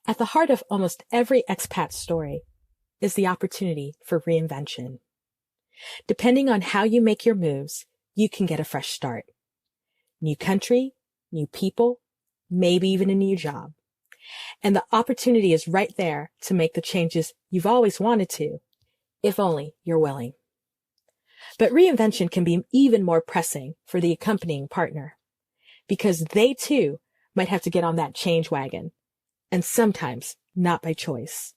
At the heart of almost every expat story is the opportunity for reinvention. Depending on how you make your moves, you can get a fresh start. New country, new people, maybe even a new job. And the opportunity is right there to make the changes you've always wanted to, if only you're willing. But reinvention can be even more pressing for the accompanying partner, because they too might have to get on that change wagon, and sometimes not by choice.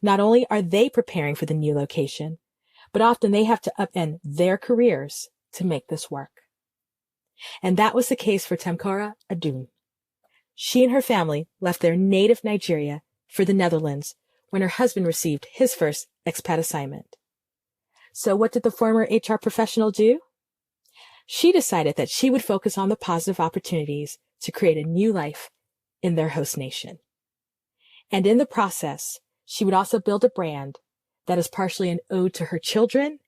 Not only are they preparing for the new location, but often they have to upend their careers to make this work. And that was the case for Tamkara Adun. She and her family left their native Nigeria for the Netherlands when her husband received his first expat assignment. So what did the former HR professional do? She decided that she would focus on the positive opportunities to create a new life in their host nation. And in the process, she would also build a brand that is partially an ode to her children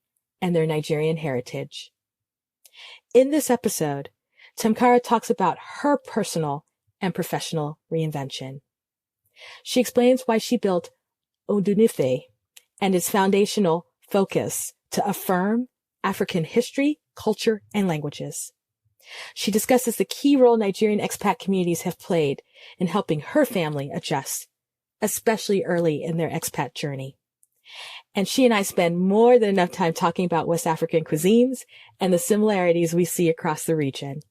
and their Nigerian heritage. In this episode, Tamkara talks about her personal and professional reinvention. She explains why she built Odunife and its foundational focus to affirm African history, culture, and languages. She discusses the key role Nigerian expat communities have played in helping her family adjust, especially early in their expat journey. And she and I spend more than enough time talking about West African cuisines and the similarities we see across the region.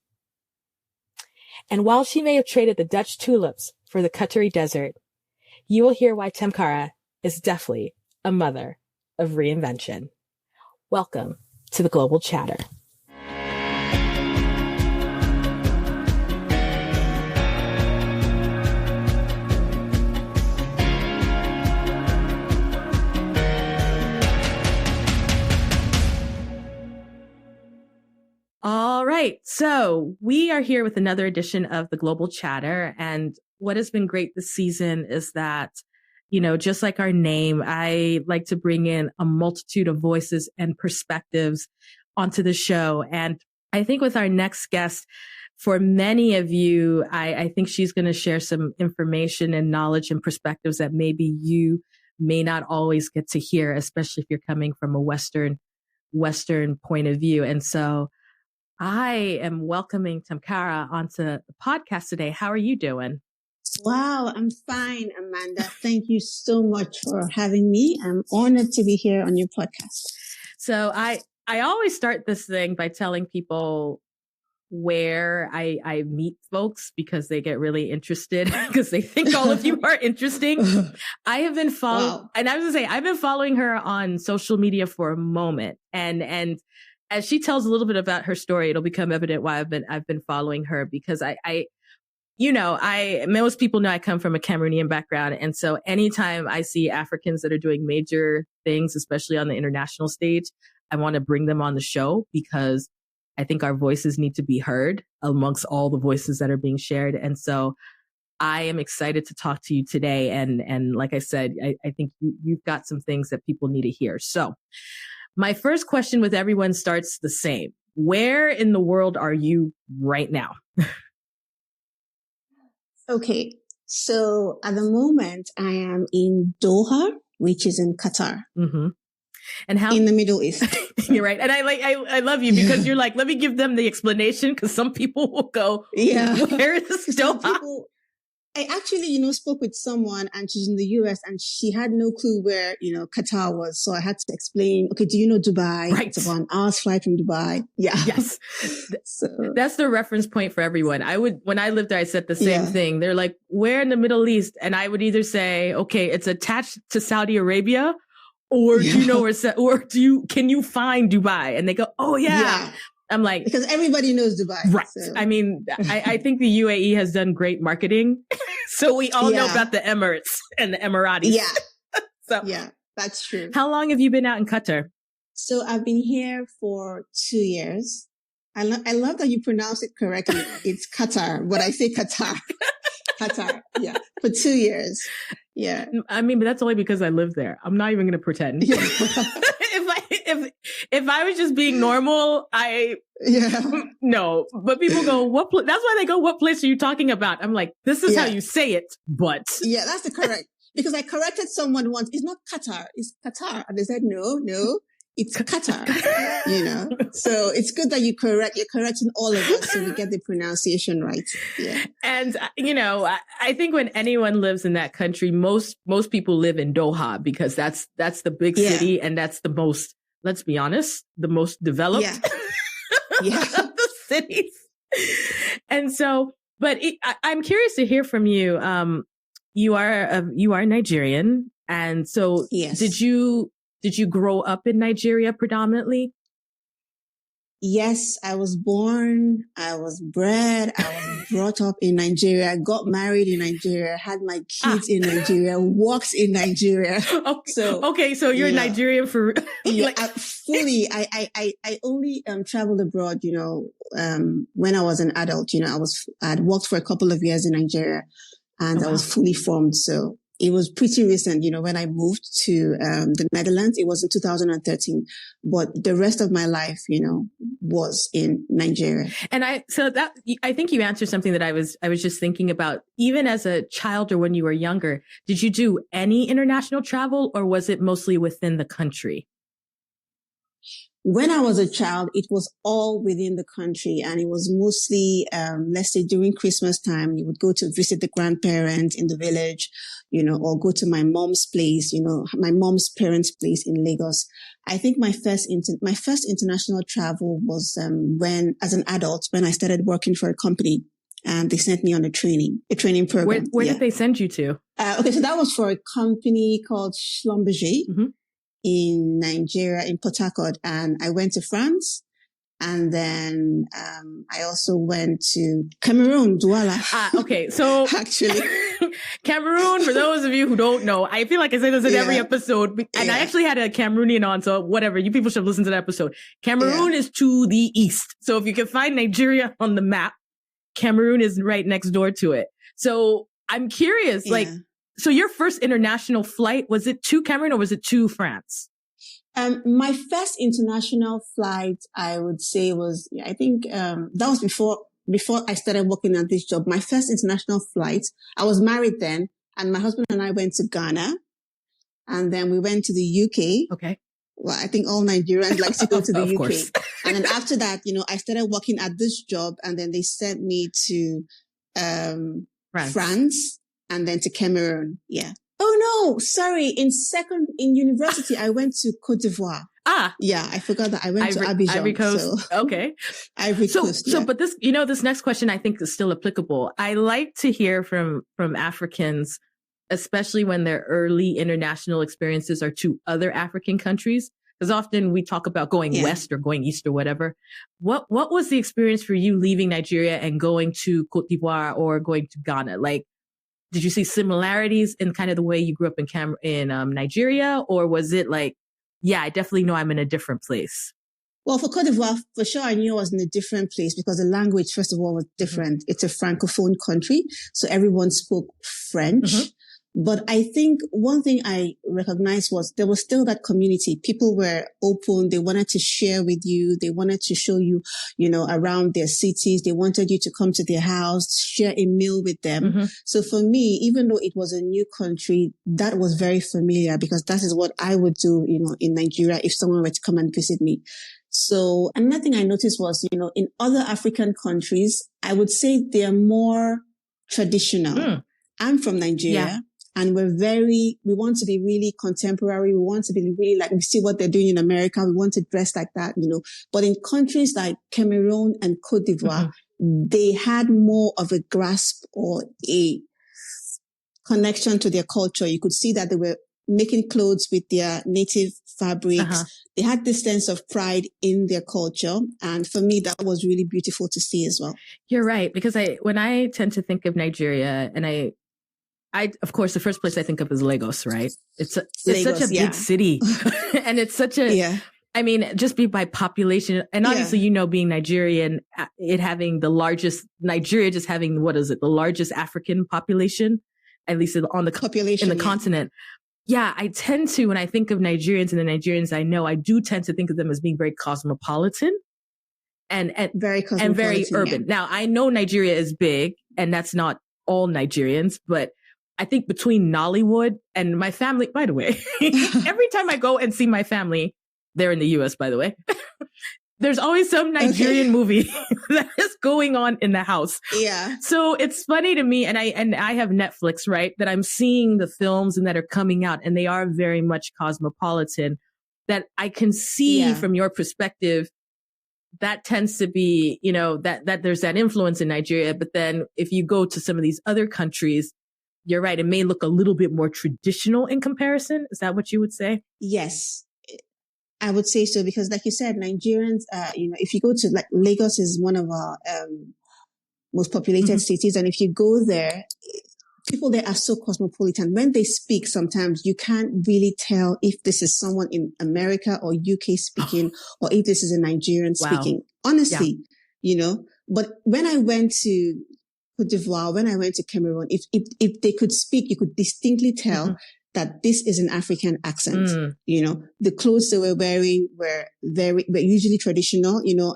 And while she may have traded the Dutch tulips for the Qatari desert, you will hear why Tamkara is definitely a mother of reinvention. Welcome to the Global Chatter. All right. So we are here with another edition of the Global Chatter. And what has been great this season is that, just like our name, I like to bring in a multitude of voices and perspectives onto the show. And I think with our next guest, for many of you, I think she's going to share some information and knowledge and perspectives that maybe you may not always get to hear, especially if you're coming from a Western point of view. And so I am welcoming Tamkara onto the podcast today. How are you doing? Wow, I'm fine, Amanda. Thank you so much for having me. I'm honored to be here on your podcast. So I always start this thing by telling people where I meet folks because they get really interested because they think all of you are interesting. I have been following, and I was going to say, I've been following her on social media for a moment. And as she tells a little bit about her story, it'll become evident why I've been following her, because most people know I come from a Cameroonian background. And so anytime I see Africans that are doing major things, especially on the international stage, I want to bring them on the show because I think our voices need to be heard amongst all the voices that are being shared. And so I am excited to talk to you today. And like I said, I think you've got some things that people need to hear. So my first question with everyone starts the same. Where in the world are you right now? Okay, so at the moment, I am in Doha, which is in Qatar. Mm-hmm. And how in the Middle East. You're right. And I love you because you're like, let me give them the explanation, because some people will go, where is Doha? I actually, spoke with someone and she's in the US and she had no clue where, Qatar was. So I had to explain, okay, do you know Dubai? Right. It's about an hour's flight from Dubai. Yeah. Yes. So that's the reference point for everyone. When I lived there, I said the same thing. They're like, where in the Middle East? And I would either say, okay, it's attached to Saudi Arabia, or do you know where, can you find Dubai? And they go, oh yeah. I'm like, because everybody knows Dubai. Right. So. I mean, I think the UAE has done great marketing. So we all know about the Emirates and the Emiratis. Yeah. Yeah, that's true. How long have you been out in Qatar? So I've been here for 2 years. I love that you pronounce it correctly. It's Qatar, but I say Qatar. Qatar. Yeah. For 2 years. Yeah. I mean, but that's only because I live there. I'm not even going to pretend. Yeah. if I was just being normal, no. But people go, that's why they go, what place are you talking about? I'm like, this is how you say it, but. Yeah, that's the correct. Because I corrected someone once. It's not Qatar, it's Qatar. And they said, no, it's Qatar, So it's good that you're correcting all of us so we get the pronunciation right. Yeah. And, I think when anyone lives in that country, most people live in Doha because that's the big city and that's the most, let's be honest, the most developed of the cities. And so, but I'm curious to hear from you. You are Nigerian. And so did you grow up in Nigeria predominantly? Yes, I was born, I was bred, I was brought up in Nigeria, I got married in Nigeria, had my kids in Nigeria, worked in Nigeria. Okay, so you're Nigerian for fully. I only traveled abroad, when I was an adult. I'd worked for a couple of years in Nigeria, and I was fully formed. So it was pretty recent, when I moved to the Netherlands. It was in 2013, but the rest of my life, was in Nigeria. And I think you answered something that I was just thinking about. Even as a child or when you were younger, did you do any international travel, or was it mostly within the country? When I was a child, it was all within the country, and it was mostly, let's say during Christmas time, you would go to visit the grandparents in the village, or go to my mom's place, my mom's parents' place in Lagos. I think my first international travel was, as an adult, when I started working for a company, and they sent me on a training program. Where did they send you to? Okay. So that was for a company called Schlumberger. In Nigeria, in Port Harcourt, and I went to France, and then I also went to Cameroon, Douala. Okay, so actually, Cameroon. For those of you who don't know, I feel like I say this in every episode, and I actually had a Cameroonian on, so whatever. You people should listen to that episode. Cameroon is to the east, so if you can find Nigeria on the map, Cameroon is right next door to it. So I'm curious, so your first international flight, was it to Cameroon or was it to France? My first international flight, I would say was, I think, that was before I started working at this job. My first international flight, I was married then, and my husband and I went to Ghana, and then we went to the UK. Okay. Well, I think all Nigerians like to go to the UK. Course. And then after that, I started working at this job, and then they sent me to, France. And then to Cameroon. Yeah. Oh no, sorry. In university, I went to Cote d'Ivoire. Yeah, I forgot that I went to Abidjan. Ivory Coast. So. Okay. Ivory Coast. So, but this, this next question I think is still applicable. I like to hear from Africans, especially when their early international experiences are to other African countries. Because often we talk about going west or going east or whatever. What was the experience for you leaving Nigeria and going to Cote d'Ivoire or going to Ghana? Like, did you see similarities in kind of the way you grew up in Nigeria? Or was it like, I definitely know I'm in a different place? Well, for Cote d'Ivoire, for sure, I knew I was in a different place because the language, first of all, was different. It's a francophone country, so everyone spoke French. But I think one thing I recognized was there was still that community. People were open. They wanted to share with you. They wanted to show you, around their cities. They wanted you to come to their house, share a meal with them. So for me, even though it was a new country, that was very familiar because that is what I would do, in Nigeria if someone were to come and visit me. So another thing I noticed was, in other African countries, I would say they're more traditional. I'm from Nigeria. Yeah. And we want to be really contemporary. We want to be really we see what they're doing in America. We want to dress like that, But in countries like Cameroon and Cote d'Ivoire, they had more of a grasp or a connection to their culture. You could see that they were making clothes with their native fabrics. They had this sense of pride in their culture. And for me, that was really beautiful to see as well. You're right. Because when I tend to think of Nigeria, and I, of course, the first place I think of is Lagos, right? It's such a big city and it's such a, I mean, just by population and obviously, being Nigerian, Nigeria just having, the largest African population. at least on the population in the continent. Yeah, I tend to, when I think of Nigerians and the Nigerians I know, I do tend to think of them as being very cosmopolitan and very urban. Yeah. Now, I know Nigeria is big, and that's not all Nigerians, but I think between Nollywood and my family, by the way, every time I go and see my family, they're in the US, by the way, there's always some Nigerian movie that is going on in the house. Yeah. So it's funny to me, and I have Netflix, right, that I'm seeing the films and that are coming out, and they are very much cosmopolitan, that I can see from your perspective, that tends to be, you know, that there's that influence in Nigeria. But then if you go to some of these other countries, you're right, it may look a little bit more traditional in comparison. Is that what you would say? Yes. I would say so, because like you said, Nigerians, you know, if you go to, like, Lagos is one of our most populated cities. And if you go there, people there are so cosmopolitan. When they speak, sometimes you can't really tell if this is someone in America or UK speaking, or if this is a Nigerian speaking, honestly, you know. But when I went to Cote d'Ivoire, when I went to Cameroon, if they could speak, you could distinctly tell that this is an African accent. You know, the clothes they were wearing were usually traditional. You know,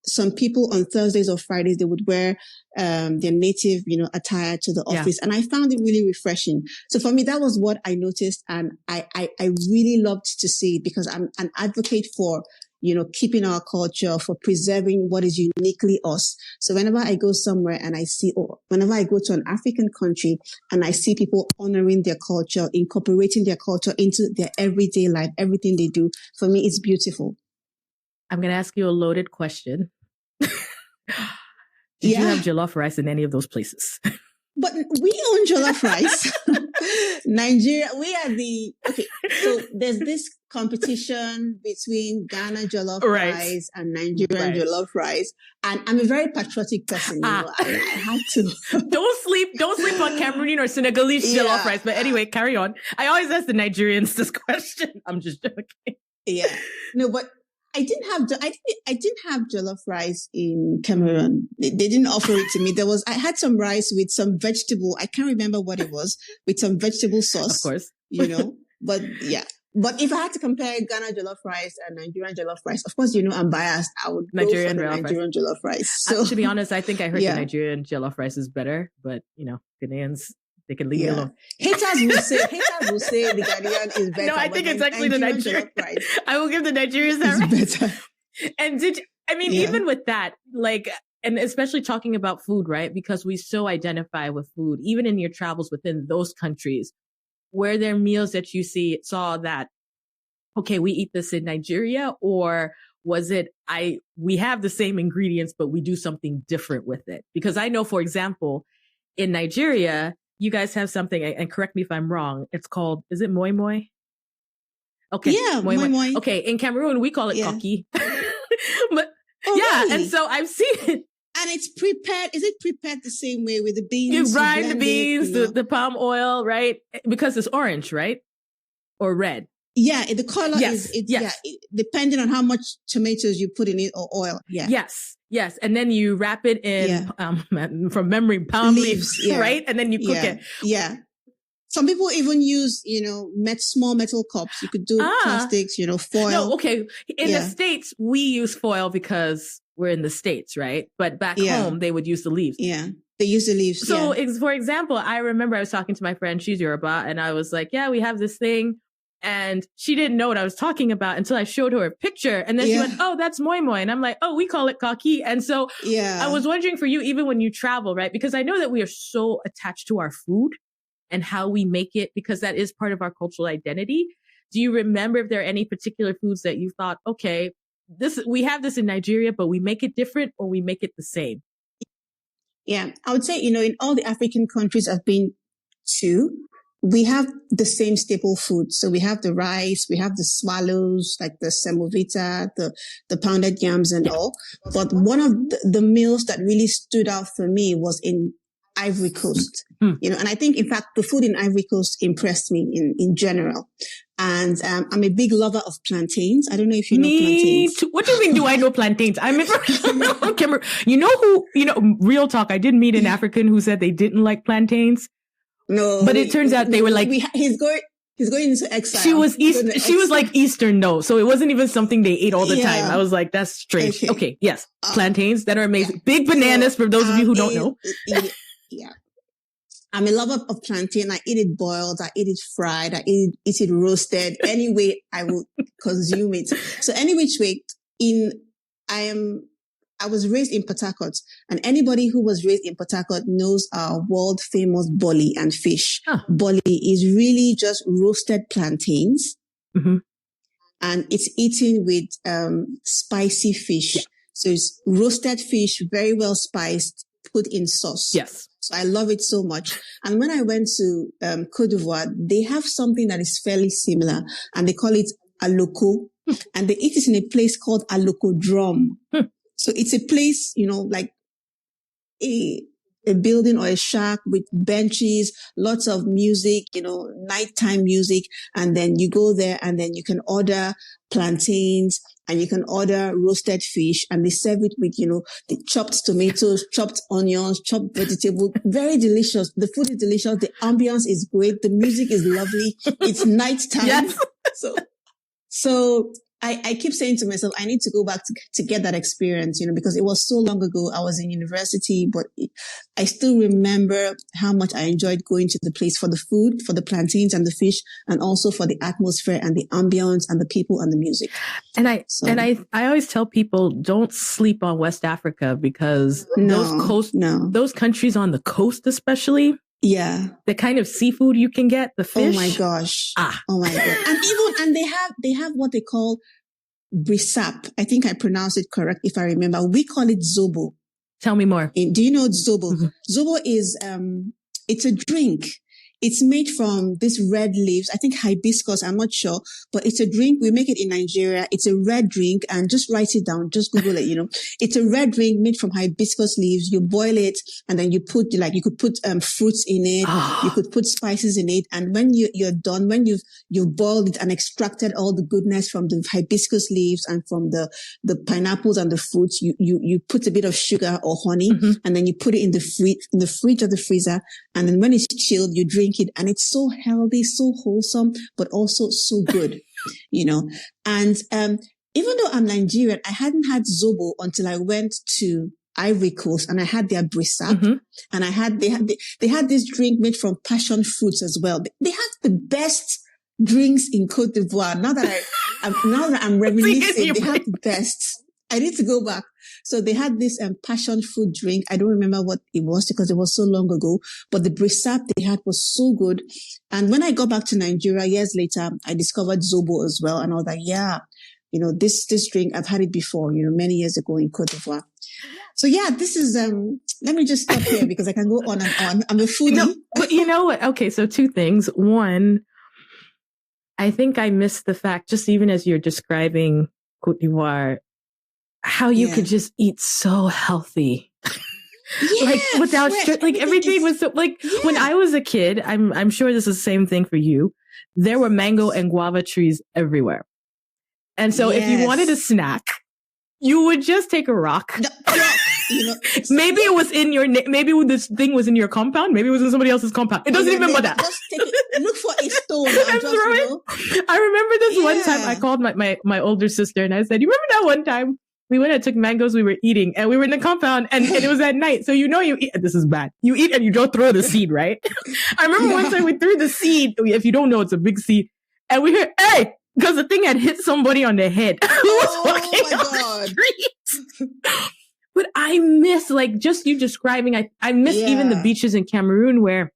some people on Thursdays or Fridays, they would wear their native, you know, attire to the office. And I found it really refreshing. So for me, that was what I noticed. And I really loved to see it, because I'm an advocate for, you know, keeping our culture, for preserving what is uniquely us. So whenever I go somewhere and I see, or whenever I go to an African country and I see people honoring their culture, incorporating their culture into their everyday life, everything they do, for me, it's beautiful. I'm going to ask you a loaded question. Did you have jollof rice in any of those places? But we own jollof rice. Nigeria, we are so there's this competition between Ghana jollof rice and Nigerian jollof rice. And I'm a very patriotic person. You know, I had to. Don't sleep on Cameroon or Senegalese jollof rice. But anyway, carry on. I always ask the Nigerians this question. I'm just joking. Yeah. No, but I didn't have jollof rice in Cameroon. They didn't offer it to me. I had some rice with some vegetable. I can't remember what it was, with some vegetable sauce. Of course. You know, but yeah. But if I had to compare Ghana jollof rice and Nigerian jollof rice, of course, you know, I'm biased. I would go for the Nigerian jollof rice. So, to be honest, I think I heard the Nigerian jollof rice is better, but, you know, Ghanaians, they can leave it alone. Haters will say the Ghanaian is better. No, I think it's actually the Nigerian rice. I will give the Nigerians that rice. Better. And even with that, like, and especially talking about food, right? Because we so identify with food, even in your travels within those countries, were there meals that you saw that, okay, we eat this in Nigeria, or was it, we have the same ingredients, but we do something different with it? Because I know, for example, in Nigeria, you guys have something, and correct me if I'm wrong, it's called, is it moi moi? Okay. Yeah, moi moi. Okay, in Cameroon, we call it koki. But really? And so I've seen it. And it's prepared. Is it prepared the same way with the beans? You grind the beans, the palm oil, right? Because it's orange, right? Or red. Yeah, the color is depending on how much tomatoes you put in it or oil. Yeah. Yes. And then you wrap it in, from memory, palm leaves, right? And then you cook it. Yeah. Some people even use, you know, small metal cups. You could do plastics, you know, foil. No, okay. In the States, we use foil because we're in the States, right? But back home, they would use the leaves. Yeah. They use the leaves. So, for example, I remember I was talking to my friend, she's Yoruba, and I was like, yeah, we have this thing. And she didn't know what I was talking about until I showed her a picture. And then she went, oh, that's moi moi. And I'm like, oh, we call it kaki. And so I was wondering for you, even when you travel, right? Because I know that we are so attached to our food and how we make it, because that is part of our cultural identity. Do you remember if there are any particular foods that you thought, okay, we have this in Nigeria, but we make it different, or we make it the same? Yeah, I would say, you know, in all the African countries I've been to, we have the same staple food. So we have the rice, we have the swallows, like the semovita, the pounded yams and all. But one of the meals that really stood out for me was in Ivory Coast. You know, and I think, in fact, the food in Ivory Coast impressed me in general. And I'm a big lover of plantains. I don't know if you know plantains. Too. What do you mean, do I know plantains? I'm from Cameroon. You know, real talk, I did meet an African who said they didn't like plantains. No, but it turns out they were like, he's going into exile. She was like Eastern, no. So it wasn't even something they ate all the time. I was like, that's strange. Okay, yes. Plantains that are amazing. Yeah. Big bananas for those of you who don't know. Yeah. I'm a lover of plantain. I eat it boiled. I eat it fried. I eat it roasted. Any way I will consume it. So any which way, I was raised in Port Harcourt, and anybody who was raised in Port Harcourt knows our world famous bolly and fish. Huh. Bolly is really just roasted plantains, and it's eaten with spicy fish. Yeah. So it's roasted fish, very well spiced, put in sauce. Yes. So I love it so much. And when I went to Côte d'Ivoire, they have something that is fairly similar, and they call it aloko, and they eat it in a place called aloko drum. So it's a place, like a building or a shack with benches, lots of music, nighttime music. And then you go there and then you can order plantains and you can order roasted fish, and they serve it with, the chopped tomatoes, chopped onions, chopped vegetable. Very delicious. The food is delicious. The ambience is great. The music is lovely. It's nighttime. Yes. So I keep saying to myself, I need to go back to get that experience, because it was so long ago. I was in university, but I still remember how much I enjoyed going to the place for the food, for the plantains and the fish, and also for the atmosphere and the ambience and the people and the music. And I always tell people, don't sleep on West Africa, because those countries on the coast, especially. Yeah. The kind of seafood you can get, the fish. Oh my gosh. Oh my God. And they have what they call brisap. I think I pronounced it correct if I remember. We call it Zobo. Tell me more. Do you know Zobo? Mm-hmm. Zobo is, it's a drink. It's made from these red leaves. I think hibiscus. I'm not sure, but it's a drink. We make it in Nigeria. It's a red drink, and just write it down. Just Google it. It's a red drink made from hibiscus leaves. You boil it, and then you put you could put fruits in it. You could put spices in it, and when you're done, when you've boiled it and extracted all the goodness from the hibiscus leaves and from the pineapples and the fruits, you put a bit of sugar or honey, and then you put it in the fridge or the freezer, and then when it's chilled, you drink it, and it's so healthy, so wholesome, but also so good, And even though I'm Nigerian, I hadn't had Zobo until I went to Ivory Coast, and I had their brisap, and they had this drink made from passion fruits as well. They have the best drinks in Côte d'Ivoire. Now that I'm reminiscing, they have the best. I need to go back. So they had this passion fruit drink. I don't remember what it was because it was so long ago, but the brisap they had was so good. And when I got back to Nigeria years later, I discovered Zobo as well. And I was like, yeah, this drink, I've had it before, many years ago in Côte d'Ivoire. So yeah, this is, let me just stop here because I can go on and on. I'm a foodie. But you know what? Okay. So two things. One, I think I missed the fact, just even as you're describing Côte d'Ivoire, how you could just eat so healthy. Like without everything was so when I was a kid, I'm sure this is the same thing for you. There were mango and guava trees everywhere. And so if you wanted a snack, you would just take a rock. Maybe it was in maybe this thing was in your compound. Maybe it was in somebody else's compound. It doesn't even matter. Just take it, look for a stone. I remember this one time I called my older sister and I said, you remember that one time we went and took mangoes we were eating and we were in the compound and it was at night. So you eat, this is bad. You eat and you don't throw the seed, right? I remember one time we threw the seed. If you don't know, it's a big seed. And we heard, hey, because the thing had hit somebody on the head. Who was walking on the street. But I miss, just you describing, I miss even the beaches in Cameroon where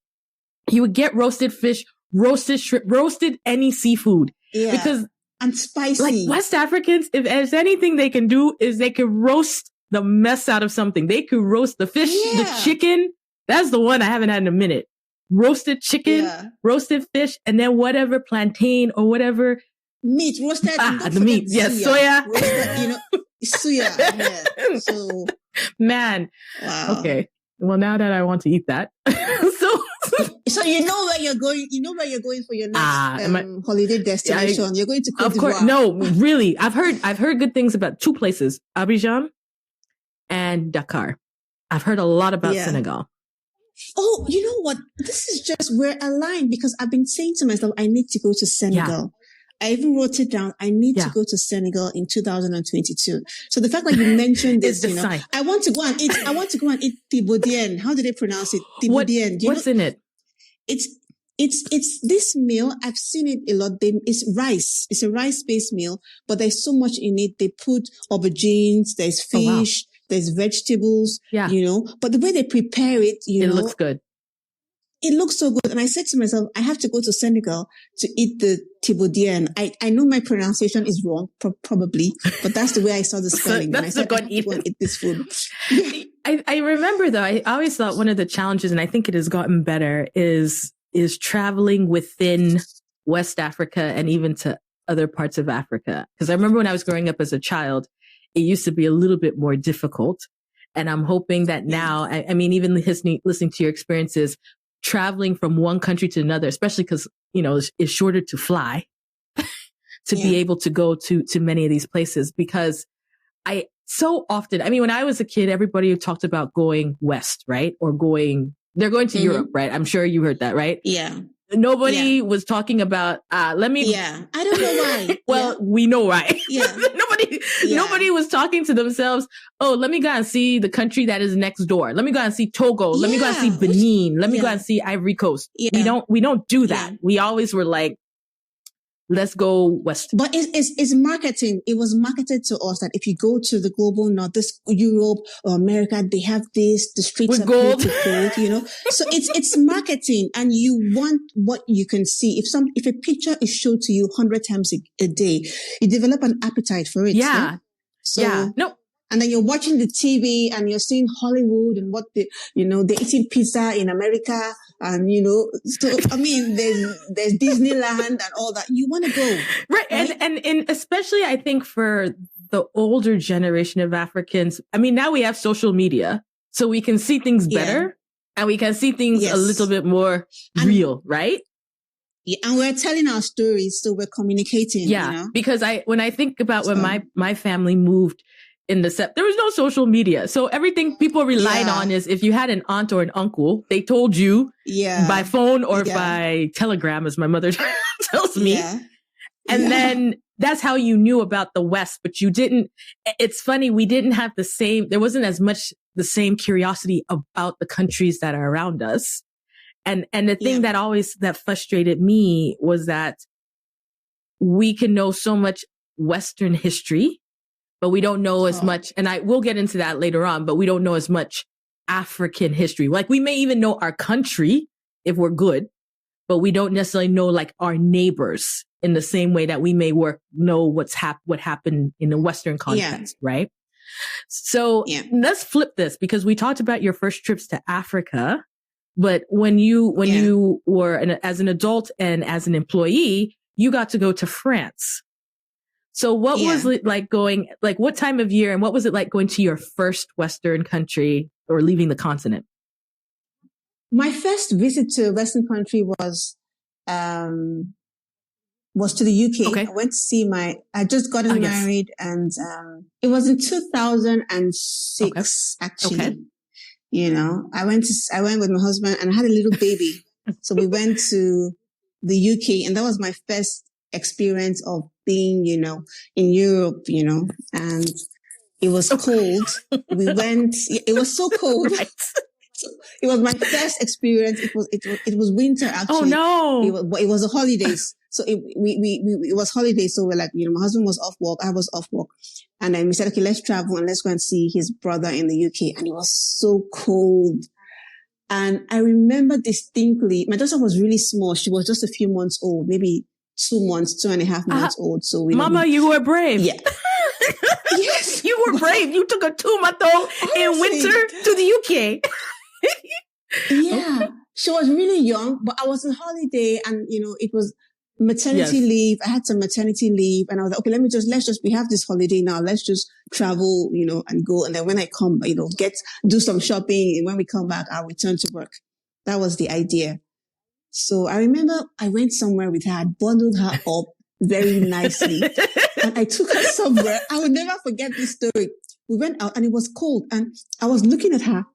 you would get roasted fish, roasted shrimp, roasted any seafood. Yeah. Because and spicy. West Africans, if there's anything they can do is they can roast the mess out of something. They could roast the fish, the chicken. That's the one I haven't had in a minute. Roasted chicken, roasted fish, and then whatever plantain or whatever. Meat, roasted. The meat. Yes, soya. Roasted, suya. Yeah. So, man. Wow. Okay. Well, now that I want to eat that. So you know where you're going. You know where you're going for your next holiday destination. You're going to Côte d'Ivoire. Of course, no, really. I've heard good things about two places: Abidjan and Dakar. I've heard a lot about Senegal. Oh, you know what? This is just, we're aligned because I've been saying to myself, I need to go to Senegal. I even wrote it down. I need to go to Senegal in 2022. So the fact that you mentioned this, you know, sign. I want to go and eat Thibodien. How do they pronounce it? Thibodien. What's in it? It's this meal. I've seen it a lot. It's rice. It's a rice-based meal, but there's so much in it. They put aubergines, there's fish, there's vegetables, you know, but the way they prepare it, it looks good. It looks so good. And I said to myself, I have to go to Senegal to eat the Thibodien. I know my pronunciation is wrong, probably, but that's the way I saw the spelling. That's the good eat this food. I remember though, I always thought one of the challenges, and I think it has gotten better, is traveling within West Africa and even to other parts of Africa. Because I remember when I was growing up as a child, it used to be a little bit more difficult. And I'm hoping that now, I mean, even listening to your experiences, traveling from one country to another, especially because, you know, it's shorter to fly to be able to go to many of these places. Because so often, I mean, when I was a kid, everybody talked about going west, right? Or they're going to Europe, right? I'm sure you heard that, right? Yeah. Nobody was talking about, I don't know why. Well, we know why. Yeah. Nobody was talking to themselves. Oh, let me go and see the country that is next door. Let me go and see Togo. Let me go and see Benin. Let me go and see Ivory Coast. Yeah. We don't do that. We always were like, let's go west. But it's marketing. It was marketed to us that if you go to the global north, this Europe or America, they have this, the streets with are gold, you know. So it's marketing, and you want what you can see. If a picture is shown to you 100 times a day, you develop an appetite for it. Yeah. No? So no. And then you're watching the TV and you're seeing Hollywood and they're eating pizza in America. And, so, I mean, there's Disneyland and all that. You want to go. Right. And especially, I think for the older generation of Africans, I mean, now we have social media, so we can see things better and we can see things a little bit more real, right? Yeah, and we're telling our stories, so we're communicating. Yeah, because when I think about when my family moved in there was no social media. So everything people relied on is if you had an aunt or an uncle, they told you by phone or by telegram, as my mother tells me. Yeah. And then that's how you knew about the West, but you didn't. It's funny, we didn't have there wasn't as much the same curiosity about the countries that are around us. And the thing that frustrated me was that we can know so much Western history, but we don't know as much. And we'll get into that later on, but we don't know as much African history. Like we may even know our country if we're good, but we don't necessarily know like our neighbors in the same way that we may know what happened in the Western context, right? So let's flip this, because we talked about your first trips to Africa, but when you were as an adult and as an employee, you got to go to France. So what was it like what time of year, and what was it like going to your first Western country or leaving the continent? My first visit to a Western country was to the UK. Okay. I went to see I just got married, and it was in 2006, actually. Okay. I went with my husband and I had a little baby. So we went to the UK, and that was my first experience of being, in Europe, and it was cold. We went, it was so cold. Right. So it was my first experience. It was winter, actually. Oh no. It was a holidays. So it was holidays. So we're like, my husband was off work. I was off work. And then we said, okay, let's travel and let's go and see his brother in the UK. And it was so cold. And I remember distinctly, my daughter was really small. She was just a few months old, maybe 2.5 months old. So Mama, you were brave. Yeah. Yes. You were brave. You took a 2-month-old in winter to the UK. Yeah. She was really young, but I was on holiday, and, it was maternity leave. I had some maternity leave, and I was like, okay, we have this holiday now. Let's just travel, and go. And then when I come, do some shopping. And when we come back, I'll return to work. That was the idea. So I remember I went somewhere with her. I bundled her up very nicely, and I took her somewhere. I will never forget this story. We went out and it was cold, and I was looking at her,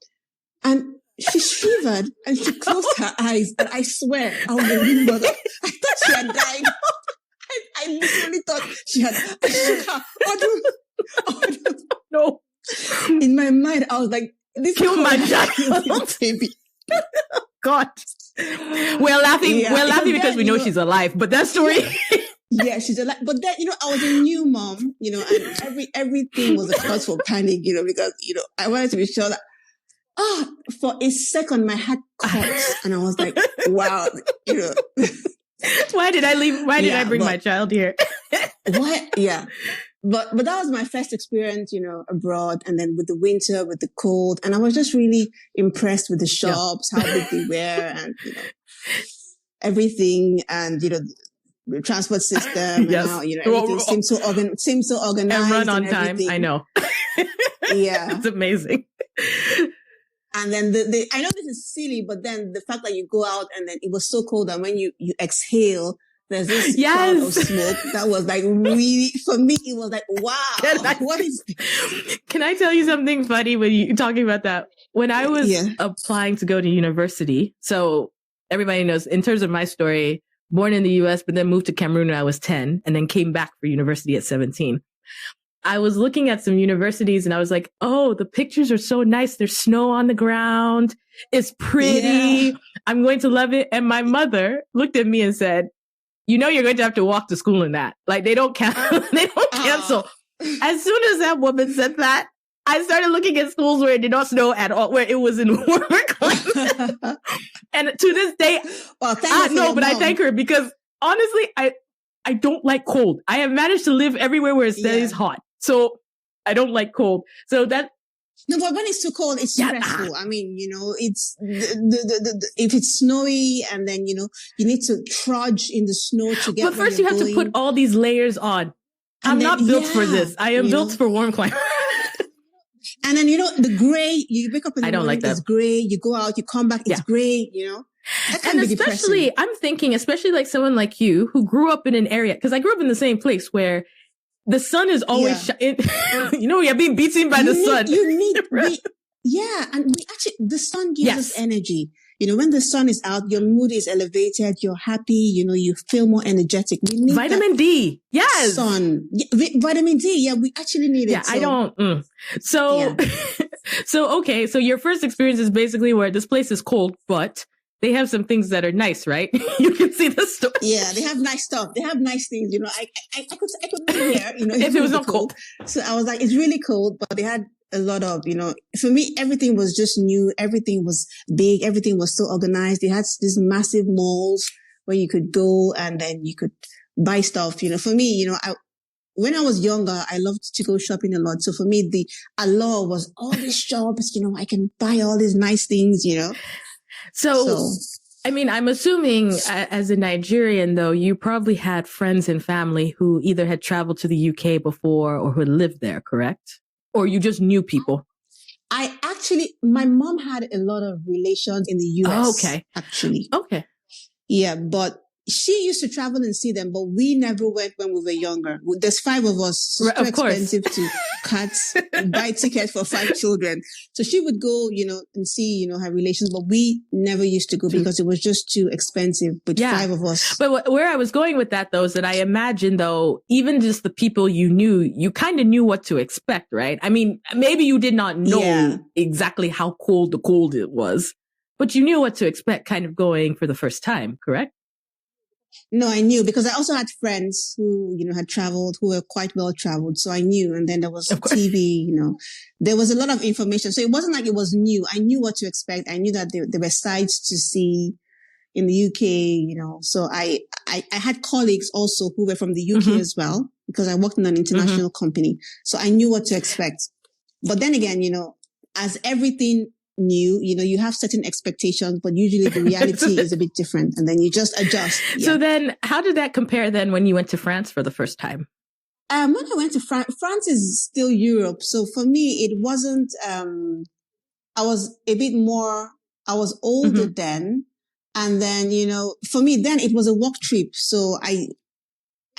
and she shivered and she closed her eyes. And I swear, I remember that. I thought she had died. I literally thought she had. I shook her. No. In my mind, I was like, "This kill my child, baby." God. We're laughing. Yeah, we're laughing because we know she's alive. But that story. Yeah, she's alive. But then, I was a new mom, and everything was a cause for panic, because, I wanted to be sure that, for a second, my heart caught, and I was like, wow, Why did I leave? Why did I bring my child here? What? Yeah. But that was my first experience, abroad, and then with the winter, with the cold, and I was just really impressed with the shops, how big they were, and, everything, and, the transport system, and how, everything seems so organized. And run on time. I know. Yeah. It's amazing. And then I know this is silly, but then the fact that you go out and then it was so cold that when you exhale, there's this cloud of smoke that was like really, for me, it was like, wow, what is this? Can I tell you something funny when you're talking about that? When I was applying to go to university, so everybody knows, in terms of my story, born in the US, but then moved to Cameroon when I was 10 and then came back for university at 17. I was looking at some universities and I was like, oh, the pictures are so nice. There's snow on the ground. It's pretty. Yeah. I'm going to love it. And my mother looked at me and said, you're going to have to walk to school in that. Like they don't cancel. As soon as that woman said that, I started looking at schools where it did not snow at all, where it was in warmer climate. And to this day, but I thank her because honestly, I don't like cold. I have managed to live everywhere where it stays hot. So I don't like cold. So that. No, but when it's too cold, it's stressful. I mean, it's if it's snowy and then, you need to trudge in the snow to get. But first you have to put all these layers on. I'm not built for this. I am built for warm climate. And then, the gray, you wake up in the morning, like it's gray. You go out, you come back, it's gray, And especially, I'm thinking, especially like someone like you who grew up in an area, because I grew up in the same place where the sun is always, you're being beaten by the sun. And the sun gives us energy. When the sun is out, your mood is elevated, you're happy, you feel more energetic. We need vitamin D. Yes. Sun. Vitamin D. Yeah, we actually need it. Yeah, I don't. So, okay. So your first experience is basically where this place is cold, but they have some things that are nice, right? You can see the store. Yeah, they have nice stuff. They have nice things. I could be here, if it was not cold. So I was like, it's really cold, but they had a lot of, for me, everything was just new. Everything was big. Everything was so organized. They had these massive malls where you could go and then you could buy stuff. For me, when I was younger, I loved to go shopping a lot. So for me, the allure was all these shops, I can buy all these nice things, So, I mean, I'm assuming as a Nigerian, though, you probably had friends and family who either had traveled to the UK before or who lived there, correct? Or you just knew people? My mom had a lot of relations in the US. Oh, okay. Actually. Okay. Yeah, but she used to travel and see them, but we never went when we were younger. There's 5 of us. So right, expensive to buy tickets for 5 children. So she would go, and see, her relations, but we never used to go because it was just too expensive with 5 of us. But where I was going with that, though, is that I imagine, though, even just the people you knew, you kind of knew what to expect, right? I mean, maybe you did not know exactly how cold it was, but you knew what to expect kind of going for the first time, correct? No, I knew because I also had friends who, had traveled, who were quite well traveled. So I knew. And then there was TV, there was a lot of information. So it wasn't like it was new. I knew what to expect. I knew that there were sites to see in the UK, so I had colleagues also who were from the UK as well, because I worked in an international company. So I knew what to expect. But then again, as everything new, you have certain expectations, but usually the reality is a bit different and then you just adjust. Yeah. So then how did that compare then when you went to France for the first time? When I went to France is still Europe. So for me, it wasn't, I was older then. And then, for me, then it was a work trip. So I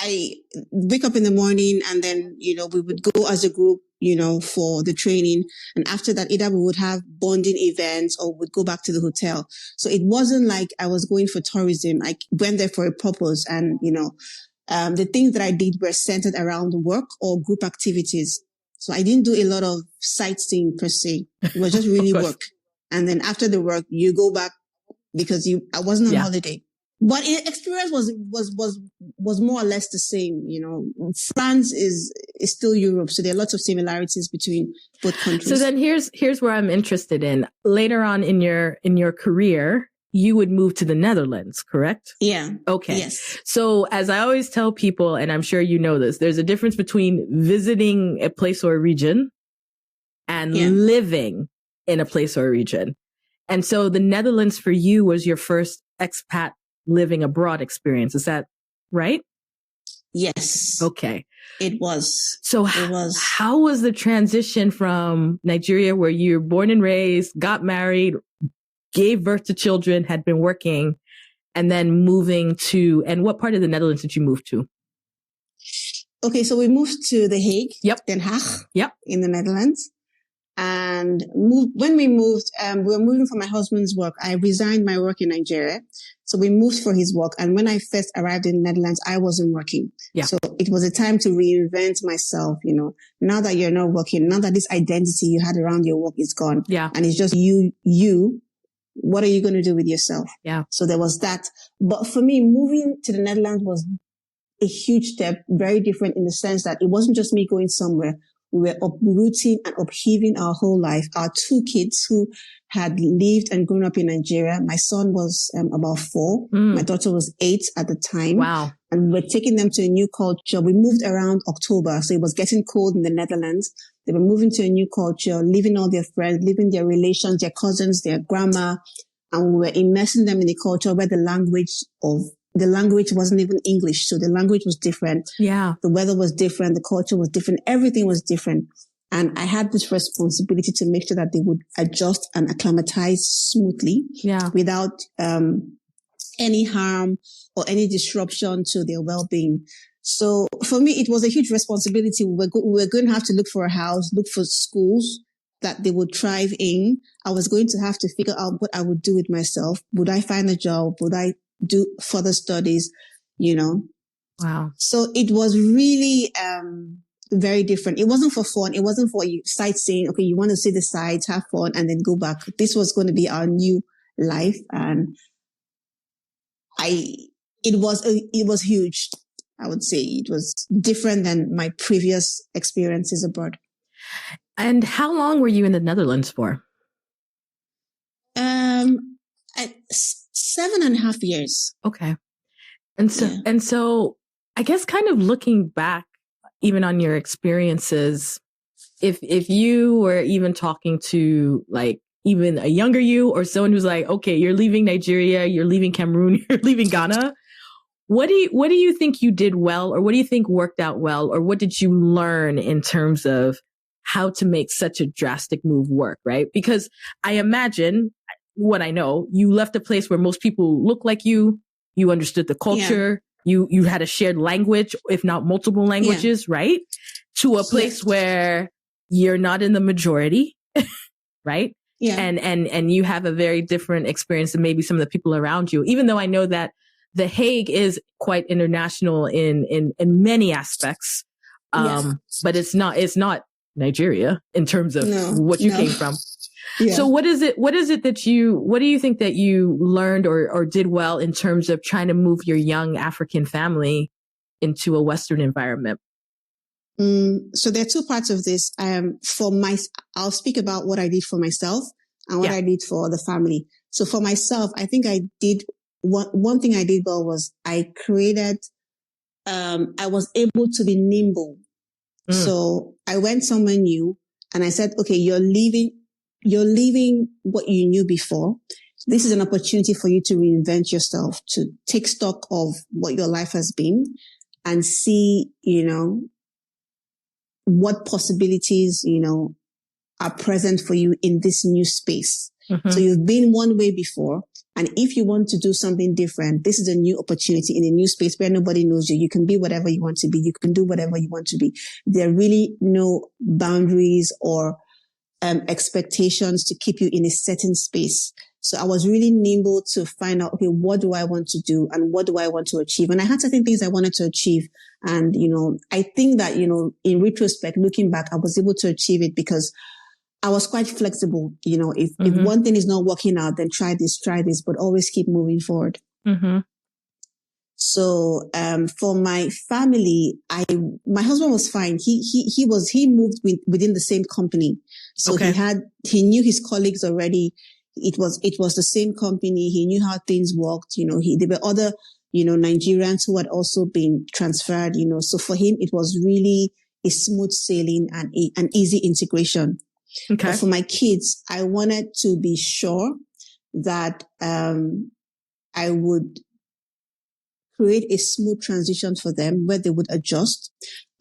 I wake up in the morning and then, we would go as a group, for the training. And after that, either we would have bonding events or would go back to the hotel. So it wasn't like I was going for tourism. I went there for a purpose and, the things that I did were centered around work or group activities. So I didn't do a lot of sightseeing per se. It was just really work. And then after the work, you go back because I wasn't on holiday. But the experience was more or less the same. France is still Europe, so there are lots of similarities between both countries. So then here's where I'm interested in. Later on in your career, you would move to the Netherlands, correct? Yeah. Okay. Yes. So as I always tell people, and I'm sure you know this, there's a difference between visiting a place or a region and living in a place or a region. And so the Netherlands for you was your first expat living abroad experience. Is that right? Yes. Okay. It was. So how was the transition from Nigeria, where you're born and raised, got married, gave birth to children, had been working, and then moving to, and what part of the Netherlands did you move to? Okay. So we moved to The Hague. Yep. Den Haag. Yep. In the Netherlands. And when we moved, we were moving for my husband's work. I resigned my work in Nigeria. So we moved for his work. And when I first arrived in the Netherlands, I wasn't working. Yeah. So it was a time to reinvent myself, now that you're not working, now that this identity you had around your work is gone. Yeah. And it's just you, what are you going to do with yourself? Yeah. So there was that. But for me, moving to the Netherlands was a huge step, very different in the sense that it wasn't just me going somewhere. We were uprooting and upheaving our whole life. Our two kids who had lived and grown up in Nigeria. My son was about 4. My daughter was 8 at the time. Wow. And we're taking them to a new culture. We moved around October, so it was getting cold in the Netherlands. They were moving to a new culture, leaving all their friends, leaving their relations, their cousins, their grandma. And we were immersing them in a culture where the language wasn't even English. So the language was different. Yeah. The weather was different. The culture was different. Everything was different. And I had this responsibility to make sure that they would adjust and acclimatize smoothly without any harm or any disruption to their well-being. So for me, it was a huge responsibility. We were going to have to look for a house, look for schools that they would thrive in. I was going to have to figure out what I would do with myself. Would I find a job? Would I do further studies, Wow. So it was really very different. It wasn't for fun. It wasn't for you sightseeing. Okay, you want to see the sights, have fun, and then go back. This was going to be our new life, and it was huge. I would say it was different than my previous experiences abroad. And how long were you in the Netherlands for? 7.5 years. Okay. And so I guess kind of looking back even on your experiences, if you were even talking to like even a younger you or someone who's like, okay, you're leaving Nigeria, you're leaving Cameroon, you're leaving Ghana. What do you think you did well, or what do you think worked out well, or what did you learn in terms of how to make such a drastic move work, right? Because I imagine, what I know, you left a place where most people look like you understood the culture, you had a shared language, if not multiple languages, right? To a place where you're not in the majority, right? Yeah. And you have a very different experience than maybe some of the people around you, even though I know that The Hague is quite international in many aspects. But it's not Nigeria in terms of what you came from. Yeah. So what do you think that you learned or did well in terms of trying to move your young African family into a Western environment? So there are two parts of this. I'll speak about what I did for myself and what I did for the family. So for myself, I think I did one thing I did well was I created, I was able to be nimble. So I went somewhere new and I said, okay, you're leaving what you knew before. This is an opportunity for you to reinvent yourself, to take stock of what your life has been and see, what possibilities, are present for you in this new space. So you've been one way before. And if you want to do something different, this is a new opportunity in a new space where nobody knows you. You can be whatever you want to be. You can do whatever you want to be. There are really no boundaries or expectations to keep you in a certain space. So I was really nimble to find out, okay, what do I want to do and what do I want to achieve? And I had certain things I wanted to achieve. And, I think that, in retrospect, looking back, I was able to achieve it because I was quite flexible. If one thing is not working out, then try this, but always keep moving forward. So, for my family, my husband was fine. He moved within the same company. So he knew his colleagues already. It was the same company. He knew how things worked. There were other, Nigerians who had also been transferred, so for him, it was really a smooth sailing and an easy integration. Okay. But for my kids, I wanted to be sure that, I would create a smooth transition for them where they would adjust.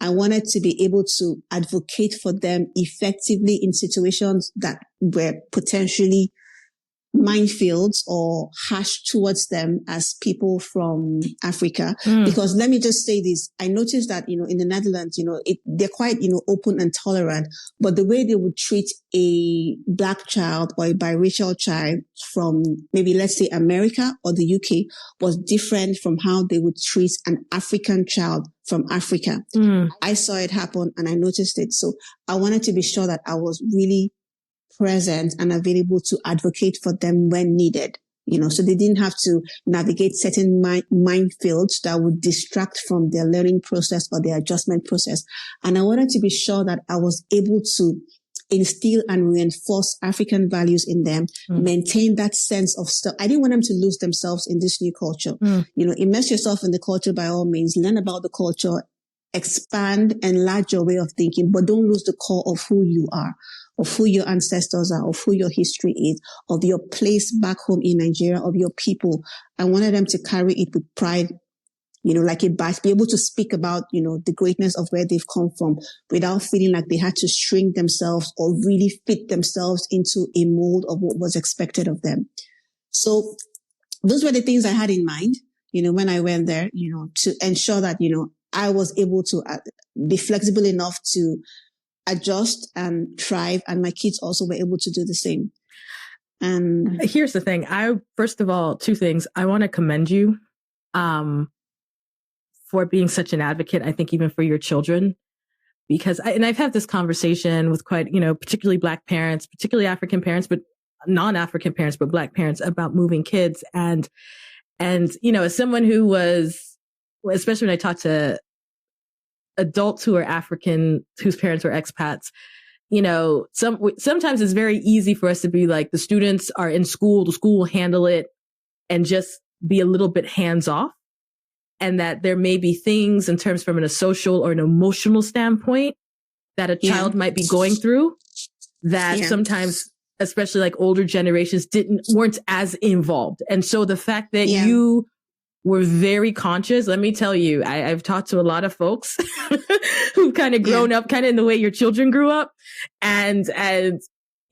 I wanted to be able to advocate for them effectively in situations that were potentially minefields or harsh towards them as people from Africa. Because let me just say this. I noticed that, in the Netherlands, they're quite, open and tolerant, but the way they would treat a black child or a biracial child from maybe, let's say, America or the UK was different from how they would treat an African child from Africa. I saw it happen and I noticed it. So I wanted to be sure that I was really present and available to advocate for them when needed, so they didn't have to navigate certain minefields that would distract from their learning process or their adjustment process. And I wanted to be sure that I was able to instill and reinforce African values in them, maintain that sense of stuff. I didn't want them to lose themselves in this new culture. Immerse yourself in the culture by all means, learn about the culture, expand, enlarge your way of thinking, but don't lose the core of who you are, of who your ancestors are, of who your history is, of your place back home in Nigeria, of your people. I wanted them to carry it with pride, like a badge, be able to speak about, the greatness of where they've come from without feeling like they had to shrink themselves or really fit themselves into a mold of what was expected of them. So those were the things I had in mind, when I went there, to ensure that, I was able to be flexible enough to adjust and thrive, and my kids also were able to do the same. And here's the thing. First of all, two things. I want to commend you for being such an advocate, I think even for your children, because I've had this conversation with quite, particularly Black parents, particularly African parents, but non-African parents, but Black parents about moving kids. And as someone who was, especially when I talk to adults who are African, whose parents were expats, sometimes it's very easy for us to be like, the students are in school, the school will handle it, and just be a little bit hands off. And that there may be things in terms from a social or an emotional standpoint that a child might be going through that sometimes, especially like older generations, weren't as involved. And so the fact that you were very conscious. Let me tell you, I've talked to a lot of folks who've kind of grown up kind of in the way your children grew up. And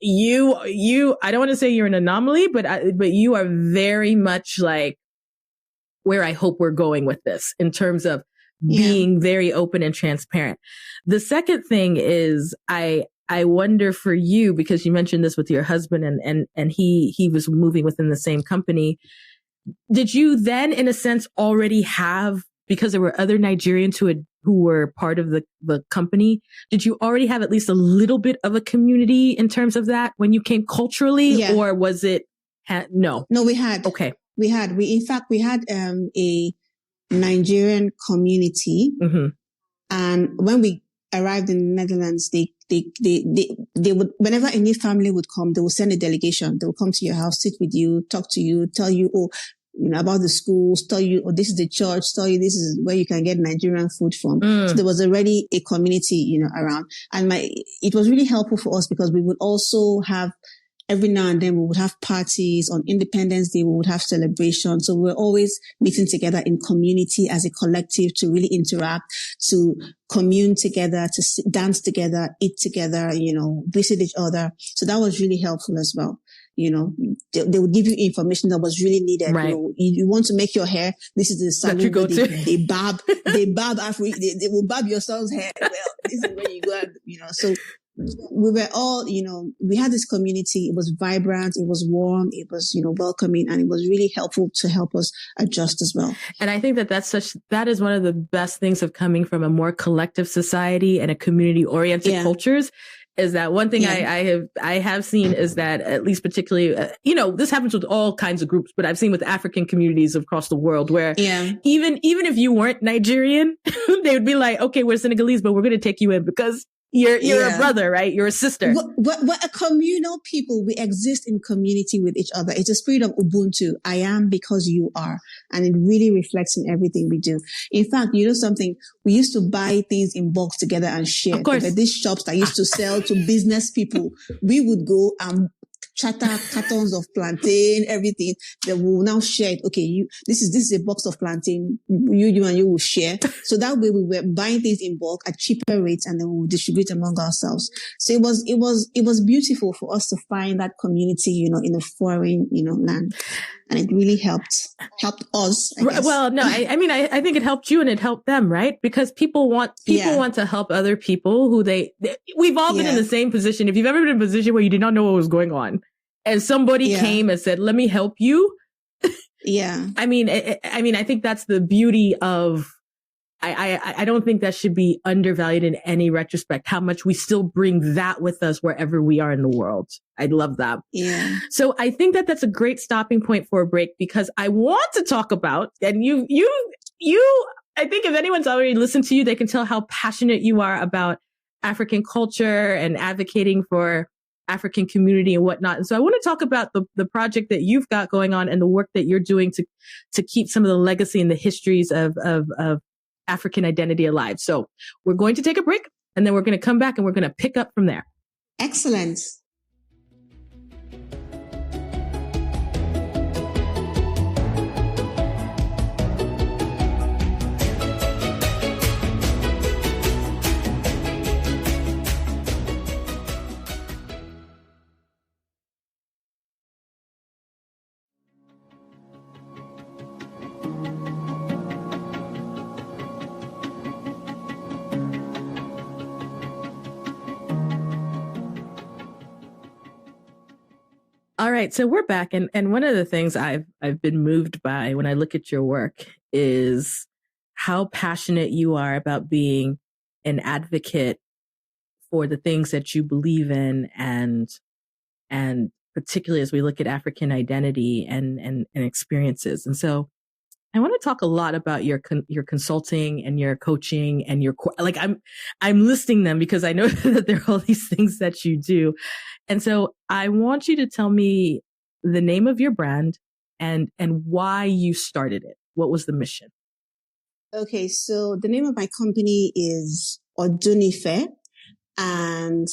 you, I don't want to say you're an anomaly, but you are very much like where I hope we're going with this in terms of being very open and transparent. The second thing is I wonder for you, because you mentioned this with your husband and he was moving within the same company. Did you then, in a sense, already have, because there were other Nigerians who were part of the company, did you already have at least a little bit of a community in terms of that when you came culturally, or was it, no? No, we had. Okay. We had a Nigerian community. And when we arrived in the Netherlands, they would, whenever a new family would come, they would send a delegation. They would come to your house, sit with you, talk to you, tell you, about the schools, tell you, this is the church, tell you this is where you can get Nigerian food from. So there was already a community, around. And it was really helpful for us because we would also have, every now and then we would have parties. On Independence Day, we would have celebrations. So we're always meeting together in community as a collective to really interact, to commune together, to dance together, eat together, visit each other. So that was really helpful as well. they would give you information that was really needed. Right. You want to make your hair. This is the salon where they barb they will barb your son's hair. Well, this is where you go, so we were all, we had this community. It was vibrant. It was warm. It was, welcoming, and it was really helpful to help us adjust as well. And I think that is one of the best things of coming from a more collective society and a community oriented cultures. Is that one thing I have seen is that, at least particularly, this happens with all kinds of groups, but I've seen with African communities across the world where even if you weren't Nigerian, they would be like, okay, we're Senegalese, but we're going to take you in because you're a brother, right? You're a sister. We're a communal people. We exist in community with each other. It's a spirit of Ubuntu. I am because you are. And it really reflects in everything we do. In fact, something? We used to buy things in bulk together and share. Of course. There were these shops that used to sell to business people. We would go and chatter cartons of plantain, everything that we'll now share it. Okay, this is a box of plantain. You and you will share. So that way we were buying things in bulk at cheaper rates, and then we will distribute among ourselves. So it was beautiful for us to find that community, in a foreign, land. And it really helped us, I guess. Well, no, I think it helped you and it helped them, right? Because people want to help other people who we've all been in the same position. If you've ever been in a position where you did not know what was going on and somebody came and said, let me help you. Yeah. I think that's the beauty of, I don't think that should be undervalued in any retrospect, how much we still bring that with us wherever we are in the world. I love that. Yeah. So I think that that's a great stopping point for a break, because I want to talk about, and you, I think if anyone's already listened to you, they can tell how passionate you are about African culture and advocating for African community and whatnot. And so I want to talk about the project that you've got going on and the work that you're doing to keep some of the legacy and the histories of African identity alive. So we're going to take a break, and then we're going to come back and we're going to pick up from there. Excellent. All right, so we're back, and one of the things I've been moved by when I look at your work is how passionate you are about being an advocate for the things that you believe in, and particularly as we look at African identity and experiences. And so I want to talk a lot about your consulting and your coaching and your I'm listing them because I know that there are all these things that you do. And so I want you to tell me the name of your brand and why you started it. What was the mission? Okay, so the name of my company is Odunife, and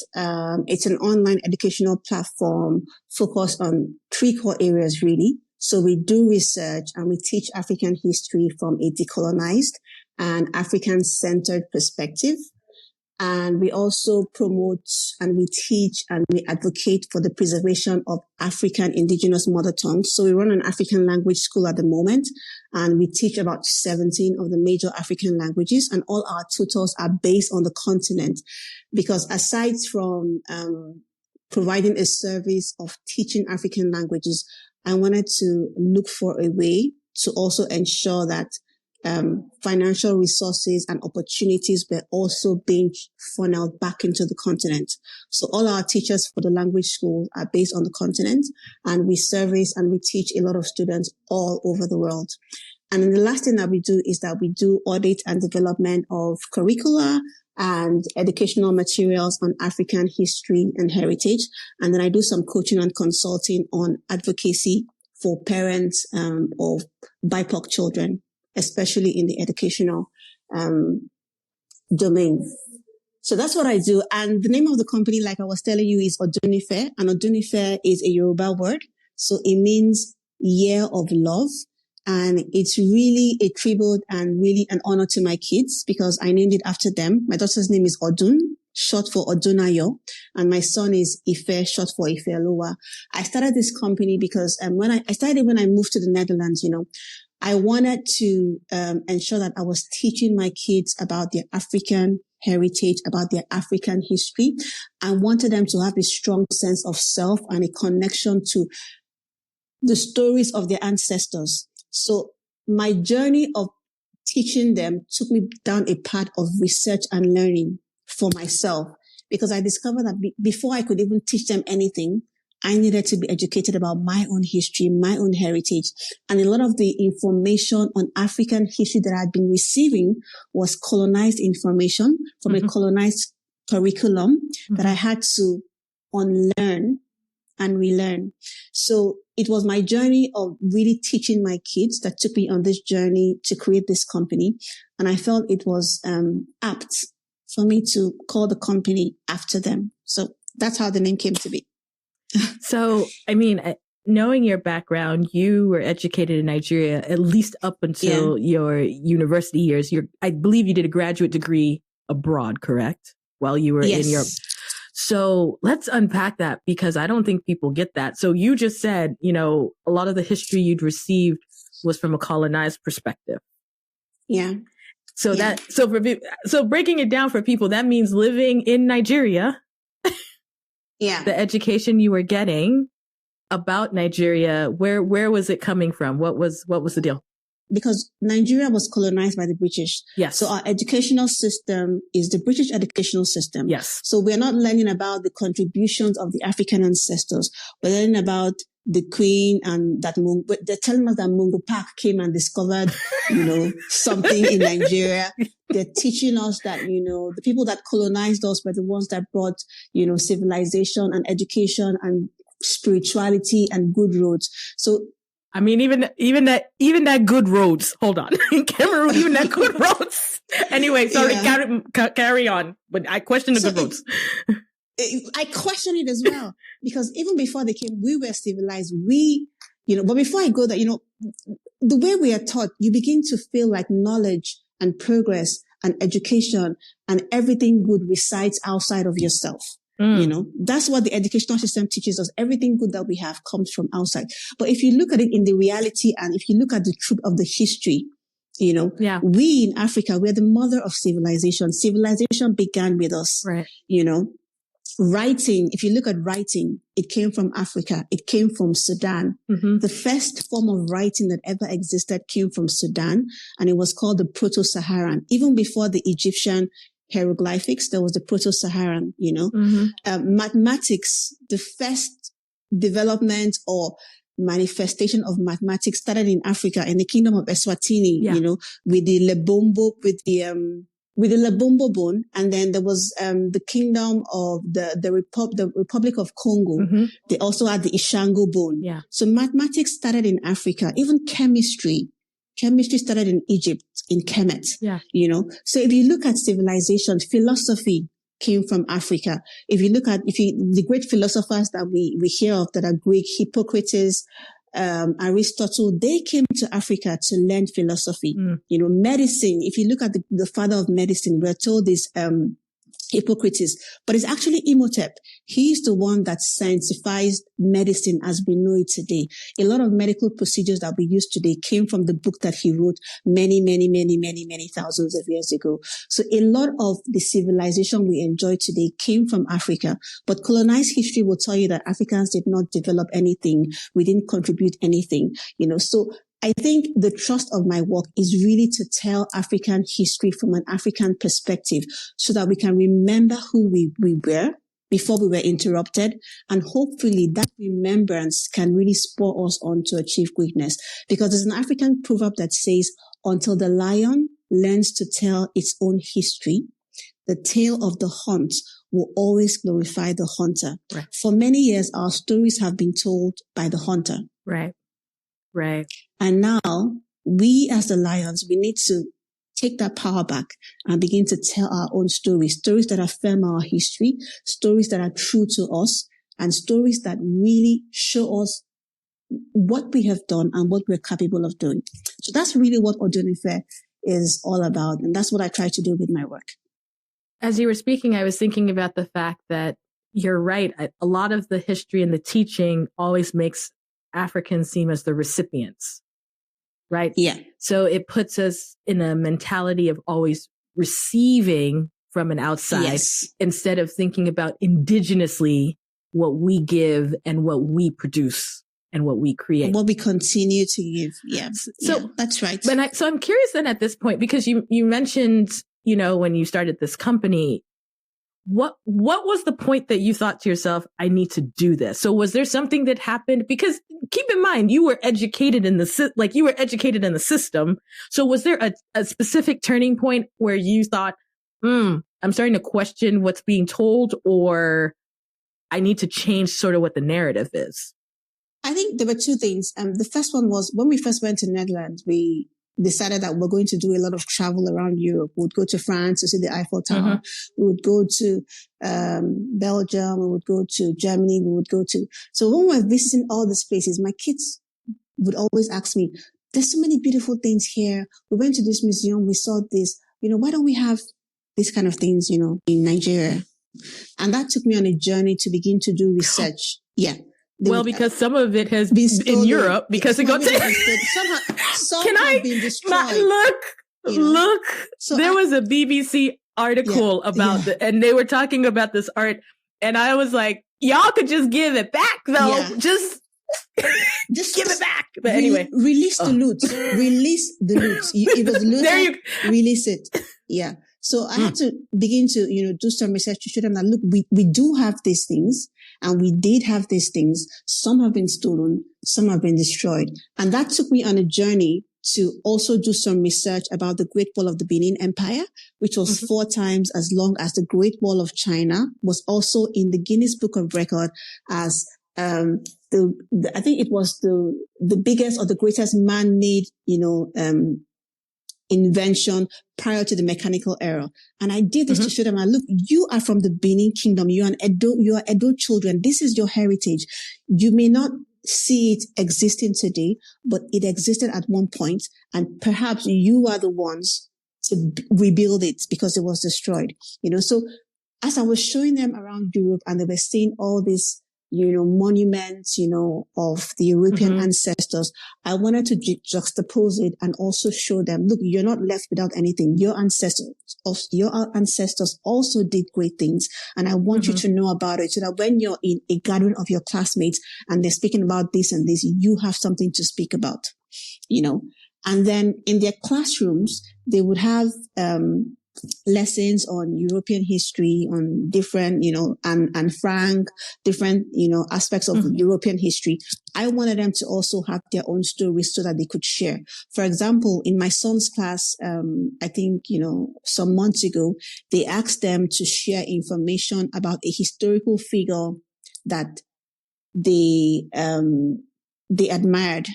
it's an online educational platform focused on 3 core areas, really. So we do research and we teach African history from a decolonized and African-centered perspective. And we also promote and we teach and we advocate for the preservation of African indigenous mother tongues. So we run an African language school at the moment, and we teach about 17 of the major African languages, and all our tutors are based on the continent, because aside from providing a service of teaching African languages, I wanted to look for a way to also ensure that financial resources and opportunities were also being funneled back into the continent. So all our teachers for the language school are based on the continent, and we service and we teach a lot of students all over the world. And then the last thing that we do is that we do audit and development of curricula and educational materials on African history and heritage. And then I do some coaching and consulting on advocacy for parents of BIPOC children, especially in the educational domain. So that's what I do. And the name of the company, like I was telling you, is Odunife. And Odunife is a Yoruba word. So it means year of love. And it's really a tribute and really an honor to my kids, because I named it after them. My daughter's name is Odun. short for Odunayo, and my son is Ife, short for Ifeoluwa. I started this company because when I moved to the Netherlands, I wanted to ensure that I was teaching my kids about their African heritage, about their African history. I wanted them to have a strong sense of self and a connection to the stories of their ancestors. So my journey of teaching them took me down a path of research and learning for myself, because I discovered that before I could even teach them anything, I needed to be educated about my own history, my own heritage. And a lot of the information on African history that I had been receiving was colonized information from a colonized curriculum that I had to unlearn and relearn. So it was my journey of really teaching my kids that took me on this journey to create this company. And I felt it was apt for me to call the company after them. So that's how the name came to be. So, I mean, knowing your background, you were educated in Nigeria, at least up until your university years. I believe you did a graduate degree abroad, correct? While you were in Europe. So let's unpack that, because I don't think people get that. So you just said, a lot of the history you'd received was from a colonized perspective. Yeah. So so breaking it down for people, that means living in Nigeria. Yeah. The education you were getting about Nigeria, where was it coming from? What was the deal? Because Nigeria was colonized by the British. Yes. So our educational system is the British educational system. Yes. So we're not learning about the contributions of the African ancestors. We're learning about the Queen and that they're telling us that Mungo Park came and discovered, something in Nigeria. They're teaching us that, the people that colonized us were the ones that brought, civilization and education and spirituality and good roads. So, I mean, even that good roads. Hold on, in Cameroon, even that good roads. Anyway, sorry, carry on. But I question the good roads. I question it as well, because even before they came, we were civilized. But before I go there, the way we are taught, you begin to feel like knowledge and progress and education and everything good resides outside of yourself. That's what the educational system teaches us. Everything good that we have comes from outside. But if you look at it in the reality, and if you look at the truth of the history, we in Africa, we're the mother of civilization. Civilization began with us, right? Writing, if you look at writing, it came from Africa. It came from Sudan. Mm-hmm. The first form of writing that ever existed came from Sudan, and it was called the Proto-Saharan. Even before the Egyptian hieroglyphics, there was the Proto-Saharan, mathematics, the first development or manifestation of mathematics started in Africa, in the kingdom of Eswatini, with the Lebombo, with the Lebombo bone. And then there was, the kingdom of the Republic of Congo. Mm-hmm. They also had the Ishango bone. Yeah. So mathematics started in Africa. Even chemistry started in Egypt, in Kemet. Yeah. So if you look at civilization, philosophy came from Africa. If you look at, the great philosophers that we hear of that are Greek, Hippocrates, Aristotle, they came to Africa to learn philosophy. Medicine, if you look at the father of medicine, we're told is, Hippocrates, but it's actually Imhotep. He's the one that scientified medicine as we know it today. A lot of medical procedures that we use today came from the book that he wrote many, many, many, many, many thousands of years ago. So a lot of the civilization we enjoy today came from Africa, but colonized history will tell you that Africans did not develop anything. We didn't contribute anything, So I think the trust of my work is really to tell African history from an African perspective so that we can remember who we were before we were interrupted. And hopefully that remembrance can really spur us on to achieve greatness. Because there's an African proverb that says, until the lion learns to tell its own history, the tale of the hunt will always glorify the hunter. Right. For many years, our stories have been told by the hunter. Right. Right. And now we as the lions, we need to take that power back and begin to tell our own stories that affirm our history, stories that are true to us, and stories that really show us what we have done and what we're capable of doing. So that's really what Odunife is all about. And that's what I try to do with my work. As you were speaking, I was thinking about the fact that you're right. A lot of the history and the teaching always makes Africans seem as the recipients, right? Yeah. So it puts us in a mentality of always receiving from an outside instead of thinking about indigenously what we give and what we produce and what we create. What we continue to give. Yeah. So that's right. So I'm curious then at this point, because you mentioned, when you started this company, what was the point that you thought to yourself, I need to do this? So was there something that happened? Because keep in mind, you were educated in the system. So was there a specific turning point where you thought, I'm starting to question what's being told, or I need to change sort of what the narrative is? I think there were two things. The first one was when we first went to Netherlands, we decided that we're going to do a lot of travel around Europe. We would go to France to see the Eiffel Tower. Mm-hmm. We would go to Belgium. We would go to Germany. So when we were visiting all these places, my kids would always ask me, there's so many beautiful things here. We went to this museum. We saw this. Why don't we have these kind of things, in Nigeria? And that took me on a journey to begin to do research. Yeah. Because some of it has been in Europe because it got taken. Some have been destroyed. Look. So there was a BBC article about and they were talking about this art, and I was like, y'all could just give it back though. Yeah. Just give it back. But anyway, release the loot. Release the loot. It was loot. Release it. Yeah. So I had to begin to, do some research to show them that, look, we do have these things, and we did have these things. Some have been stolen, some have been destroyed. And that took me on a journey to also do some research about the Great Wall of the Benin Empire, which was 4 times as long as the Great Wall of China, was also in the Guinness Book of Record as I think it was the biggest or the greatest man-made, invention prior to the mechanical era. And I did this to show them, look, you are from the Benin Kingdom. You are Edo children. This is your heritage. You may not see it existing today, but it existed at one point, and perhaps you are the ones to rebuild it because it was destroyed. So as I was showing them around Europe and they were seeing all these monuments, of the European ancestors, I wanted to juxtapose it and also show them, look, you're not left without anything. Your ancestors also did great things. And I want you to know about it so that when you're in a gathering of your classmates and they're speaking about this and this, you have something to speak about, And then in their classrooms, they would have, lessons on European history, on different, and Frank, different, aspects of European history. I wanted them to also have their own stories so that they could share. For example, in my son's class, I think, some months ago, they asked them to share information about a historical figure that they admired,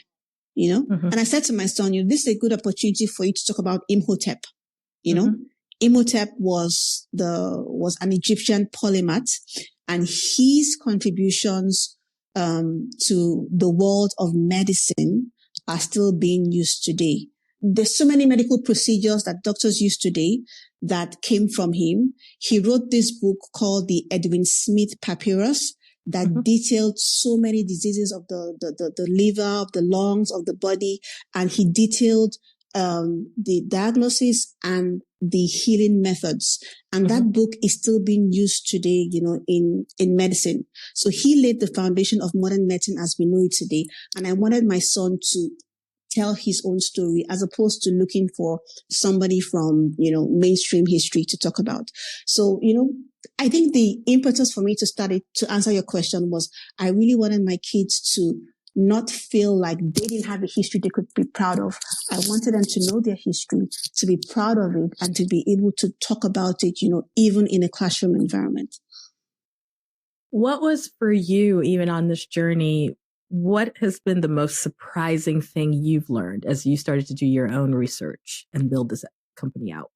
And I said to my son, this is a good opportunity for you to talk about Imhotep, Imhotep was an Egyptian polymath, and his contributions to the world of medicine are still being used today. There's so many medical procedures that doctors use today that came from him. He wrote this book called the Edwin Smith Papyrus that detailed so many diseases of the liver, of the lungs, of the body, and he detailed the diagnosis and the healing methods. And that book is still being used today, in medicine. So he laid the foundation of modern medicine as we know it today. And I wanted my son to tell his own story as opposed to looking for somebody from, mainstream history to talk about. So, I think the impetus for me to answer your question was I really wanted my kids to not feel like they didn't have a history they could be proud of. I wanted them to know their history, to be proud of it, and to be able to talk about it, even in a classroom environment. What was for you, even on this journey, what has been the most surprising thing you've learned as you started to do your own research and build this company out?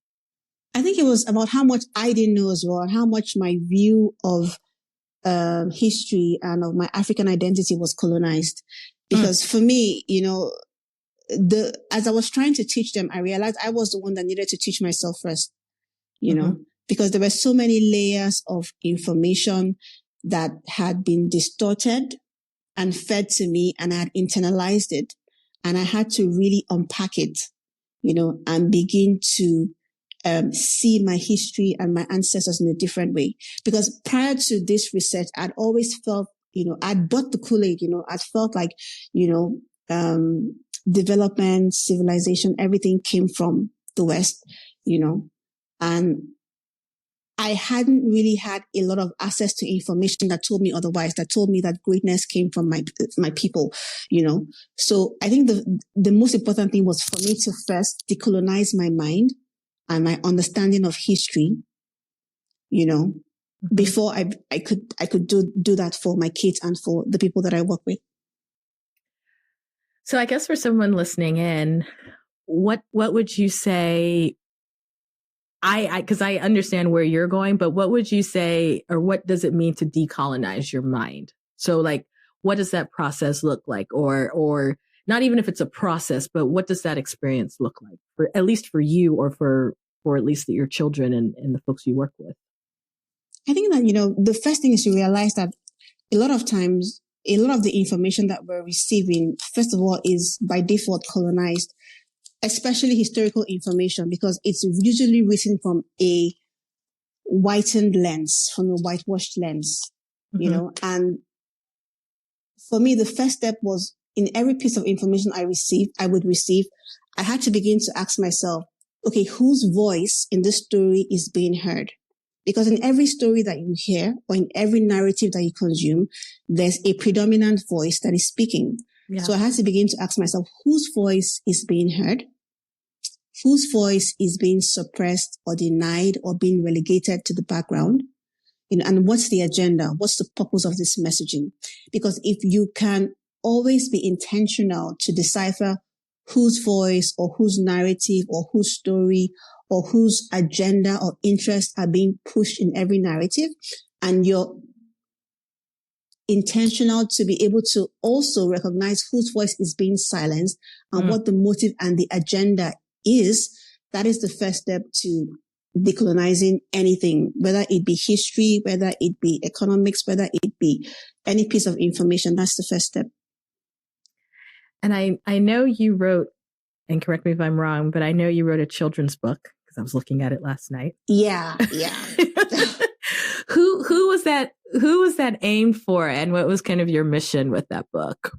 I think it was about how much I didn't know as well, and how much my view of history and of my African identity was colonized. Because for me, as I was trying to teach them, I realized I was the one that needed to teach myself first, because there were so many layers of information that had been distorted and fed to me, and I had internalized it, and I had to really unpack it, and begin to see my history and my ancestors in a different way. Because prior to this research, I'd always felt, I'd bought the Kool-Aid, I'd felt like, development, civilization, everything came from the West, and I hadn't really had a lot of access to information that told me otherwise, that told me that greatness came from my people, So I think the most important thing was for me to first decolonize my mind and my understanding of history, before I could do that for my kids and for the people that I work with. So I guess for someone listening in, what would you say? Because I understand where you're going, but what would you say, or what does it mean to decolonize your mind? So like, what does that process look like? Or not even if it's a process, but what does that experience look like, for at least for you, or for at least your children and the folks you work with? I think that, the first thing is to realize that a lot of times, a lot of the information that we're receiving, first of all, is by default colonized, especially historical information, because it's usually written from a whitened lens, from a whitewashed lens, and for me, the first step was, in every piece of information I would receive, I had to begin to ask myself, okay, whose voice in this story is being heard? Because in every story that you hear, or in every narrative that you consume, there's a predominant voice that is speaking. Yeah. So I had to begin to ask myself, whose voice is being heard? Whose voice is being suppressed or denied or being relegated to the background? And what's the agenda? What's the purpose of this messaging? Because if you can always be intentional to decipher whose voice or whose narrative or whose story or whose agenda or interests are being pushed in every narrative, and you're intentional to be able to also recognize whose voice is being silenced and what the motive and the agenda is, that is the first step to decolonizing anything, whether it be history, whether it be economics, whether it be any piece of information. That's the first step. And I know you wrote, and correct me if I'm wrong, but I know you wrote a children's book, because I was looking at it last night. Yeah. Who was that aimed for, and what was kind of your mission with that book?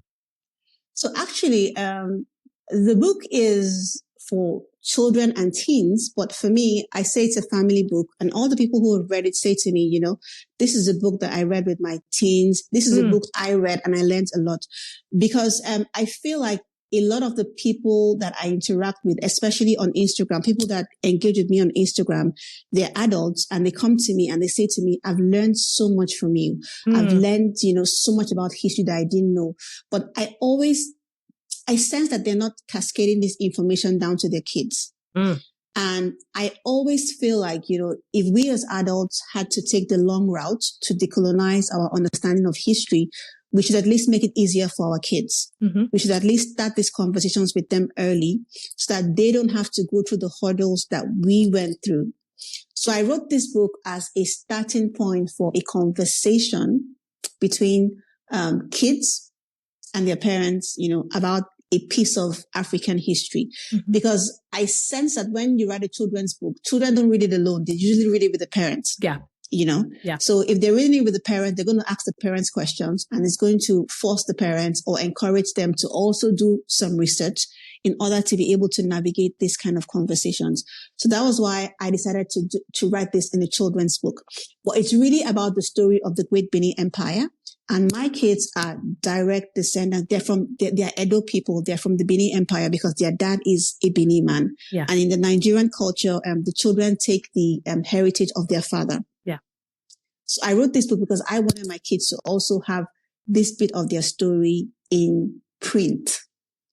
So actually, the book is for children and teens, but for me, I say it's a family book, and all the people who have read it say to me, this is a book that I read with my teens. This is a book I read and I learned a lot, because I feel like a lot of the people that I interact with, especially on Instagram, people that engage with me on Instagram, they're adults, and they come to me and they say to me, I've learned so much from you. I've learned, so much about history that I didn't know. But I sense that they're not cascading this information down to their kids. And I always feel like, if we as adults had to take the long route to decolonize our understanding of history, we should at least make it easier for our kids. We should at least start these conversations with them early, so that they don't have to go through the hurdles that we went through. So I wrote this book as a starting point for a conversation between kids and their parents, about a piece of African history. Because I sense that when you write a children's book, children don't read it alone. They usually read it with the parents. Yeah. Yeah. So if they're reading it with the parent, they're going to ask the parents questions, and it's going to force the parents or encourage them to also do some research in order to be able to navigate this kind of conversations. So that was why I decided to write this in a children's book. But it's really about the story of the Great Benin Empire. And my kids are direct descendants. They're Edo people. They're from the Benin Empire because their dad is a Benin man. Yeah. And in the Nigerian culture, the children take the heritage of their father. Yeah. So I wrote this book because I wanted my kids to also have this bit of their story in print.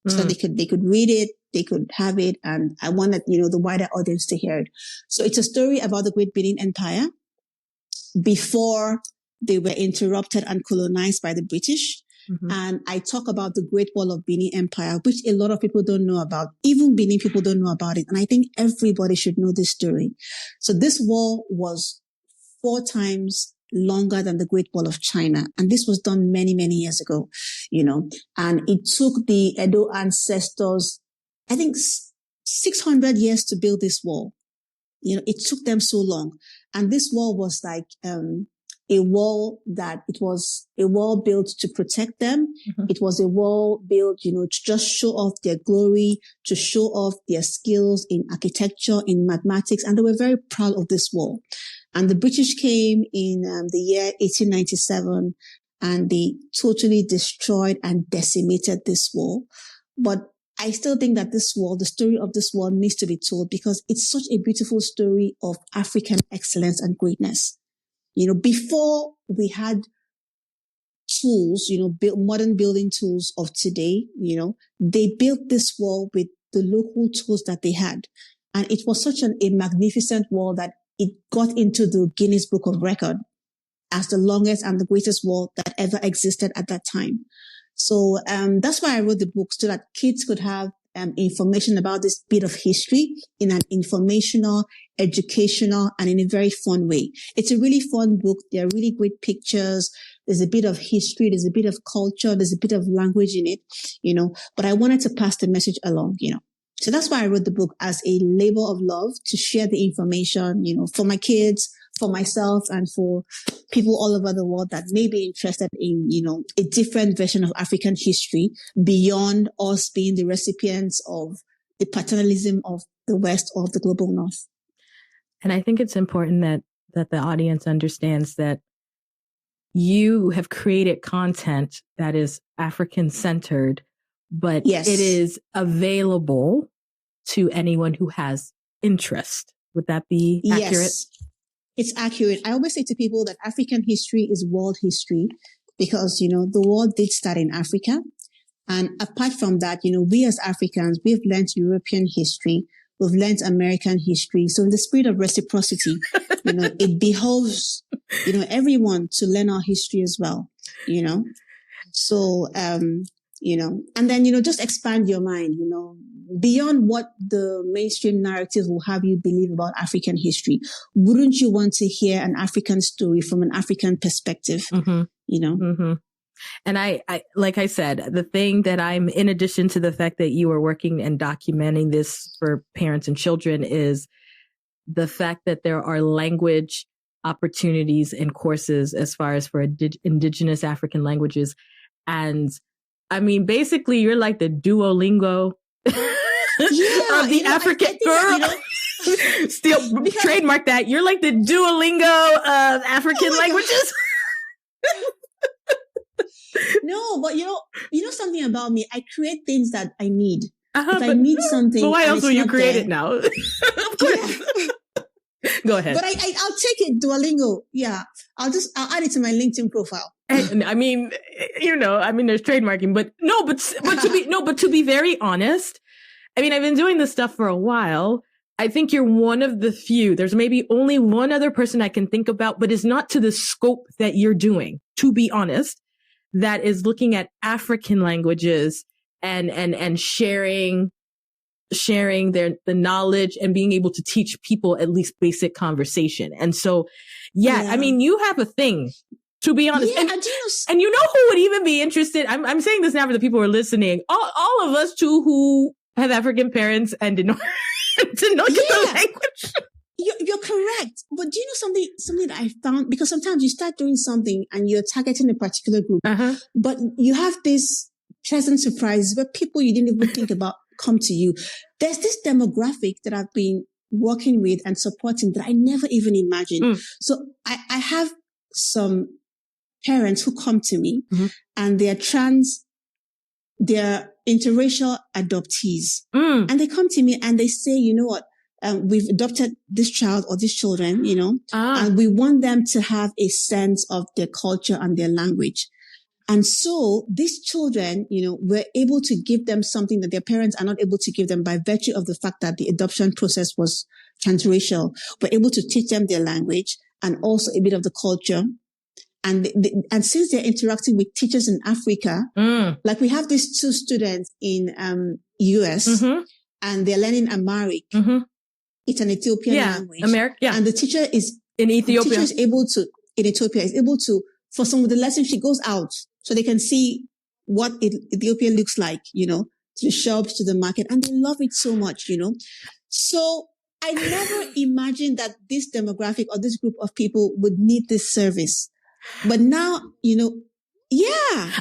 So they could read it, they could have it, and I wanted, the wider audience to hear it. So it's a story about the Great Benin Empire before they were interrupted and colonized by the British. And I talk about the Great Wall of Benin Empire, which a lot of people don't know about. Even Benin people don't know about it. And I think everybody should know this story. So this wall was 4 times longer than the Great Wall of China. And this was done many, many years ago, and it took the Edo ancestors, I think 600 years to build this wall. It took them so long. And this wall was like, a wall built to protect them. It was a wall built, to just show off their glory, to show off their skills in architecture, in mathematics. And they were very proud of this wall. And the British came in the year 1897 and they totally destroyed and decimated this wall. But I still think that the story of this wall needs to be told because it's such a beautiful story of African excellence and greatness. Before we had tools, modern building tools of today, they built this wall with the local tools that they had. And it was such a magnificent wall that it got into the Guinness Book of Record as the longest and the greatest wall that ever existed at that time. So that's why I wrote the book, so that kids could have information about this bit of history in an informational, educational, and in a very fun way. It's a really fun book. There are really great pictures. There's a bit of history. There's a bit of culture. There's a bit of language in it, but I wanted to pass the message along, So that's why I wrote the book, as a labor of love, to share the information, for my kids, for myself, and for people all over the world that may be interested in, a different version of African history beyond us being the recipients of the paternalism of the West or of the global North. And I think it's important that the audience understands that you have created content that is African centered, but yes, it is available to anyone who has interest. Would that be accurate? Yes, it's accurate. I always say to people that African history is world history because, the world did start in Africa. And apart from that, we as Africans, we've learned European history. We've learned American history. So in the spirit of reciprocity, it behoves, everyone to learn our history as well, So, and then, just expand your mind, beyond what the mainstream narrative will have you believe about African history. Wouldn't you want to hear an African story from an African perspective? And I, like I said, the thing that I'm, in addition to the fact that you are working and documenting this for parents and children, is the fact that there are language opportunities and courses as far as for indigenous African languages. And I mean, basically you're like the Duolingo of the African girl. Still trademark that. You're like the Duolingo of African languages. No, but something about me. I create things that I need. If I need something, but why else will you create it now? Of course. Yeah. Go ahead. But I'll take it, Duolingo. Yeah, I'll add it to my LinkedIn profile. And, I mean, there's trademarking, but to be very honest, I mean, I've been doing this stuff for a while. I think you're one of the few. There's maybe only one other person I can think about, but it's not to the scope that you're doing, to be honest, that is looking at African languages and sharing the knowledge and being able to teach people at least basic conversation. And so, yeah. I mean, you have a thing, to be honest. Yeah, and you know who would even be interested? I'm saying this now for the people who are listening. All of us too who have African parents and did not get the language. You're correct. But do you know something that I found? Because sometimes you start doing something and you're targeting a particular group, but you have this pleasant surprise where people you didn't even think about come to you. There's this demographic that I've been working with and supporting that I never even imagined. So I have some parents who come to me and they're interracial adoptees. And they come to me and they say, you know what? We've adopted this child or these children, and we want them to have a sense of their culture and their language. And so these children, we're able to give them something that their parents are not able to give them by virtue of the fact that the adoption process was transracial. We're able to teach them their language and also a bit of the culture. and since they're interacting with teachers in Africa, like we have these 2 students in US, and they're learning Amharic. It's an Ethiopian language. And the teacher is in Ethiopia. The teacher is able to, in Ethiopia, is able to, for some of the lessons, she goes out so they can see what Ethiopia looks like, to the shops, to the market, and they love it so much, So I never imagined that this demographic or this group of people would need this service. But now,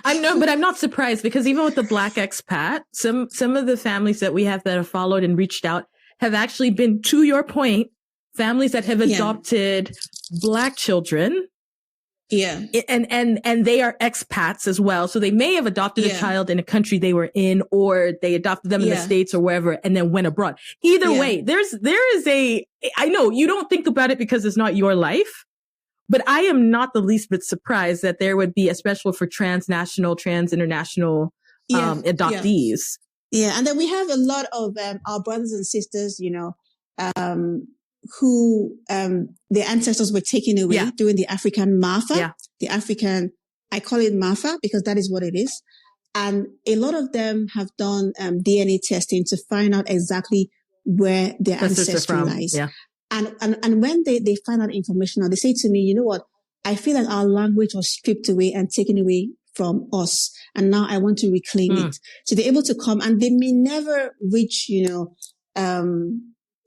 I'm not surprised, because even with the Black expat, some of the families that we have that have followed and reached out have actually been, to your point, families that have adopted Black children. Yeah. And they are expats as well. So they may have adopted a child in a country they were in, or they adopted them in the States or wherever, and then went abroad. Either way, there is I know you don't think about it because it's not your life, but I am not the least bit surprised that there would be a special for transnational, international adoptees. Yeah. And then we have a lot of our brothers and sisters, who their ancestors were taken away during the African Marfa. The African, I call it Marfa because that is what it is. And a lot of them have done DNA testing to find out exactly where their ancestry lies. Yeah. And when they find out information, they say to me, you know what? I feel like our language was stripped away and taken away from us, and now I want to reclaim it. So they're able to come, and they may never reach,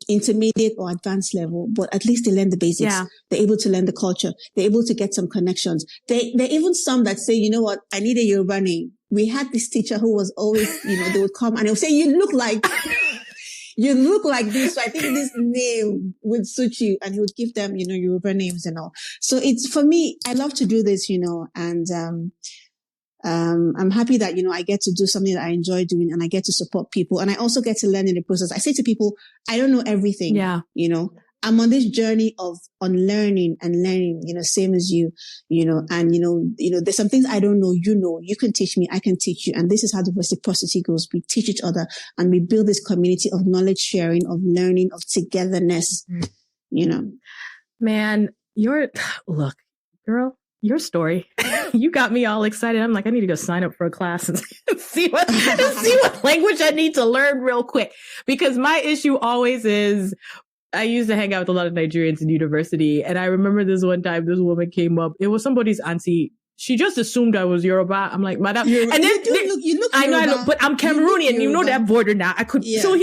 intermediate or advanced level, but at least they learn the basics. Yeah. They're able to learn the culture. They're able to get some connections. There are even some that say, you know what, I need a Yoruba name. We had this teacher who was always, they would come and they would say, you look like this. So I think this name would suit you. And he would give them, Yoruba names and all. So it's, for me, I love to do this, and, I'm happy that, I get to do something that I enjoy doing, and I get to support people, and I also get to learn in the process. I say to people, I don't know everything. Yeah. I'm on this journey of unlearning and learning, same as you, and, there's some things I don't know, you can teach me, I can teach you. And this is how the reciprocity goes. We teach each other, and we build this community of knowledge sharing, of learning, of togetherness, Man, look, girl, your story, you got me all excited. I'm like, I need to go sign up for a class and see what language I need to learn real quick. Because my issue always is, I used to hang out with a lot of Nigerians in university. And I remember this one time, this woman came up. It was somebody's auntie. She just assumed I was Yoruba. I'm like, madam. And then you look I know, but I'm Cameroonian. That border now. I could. Yeah. So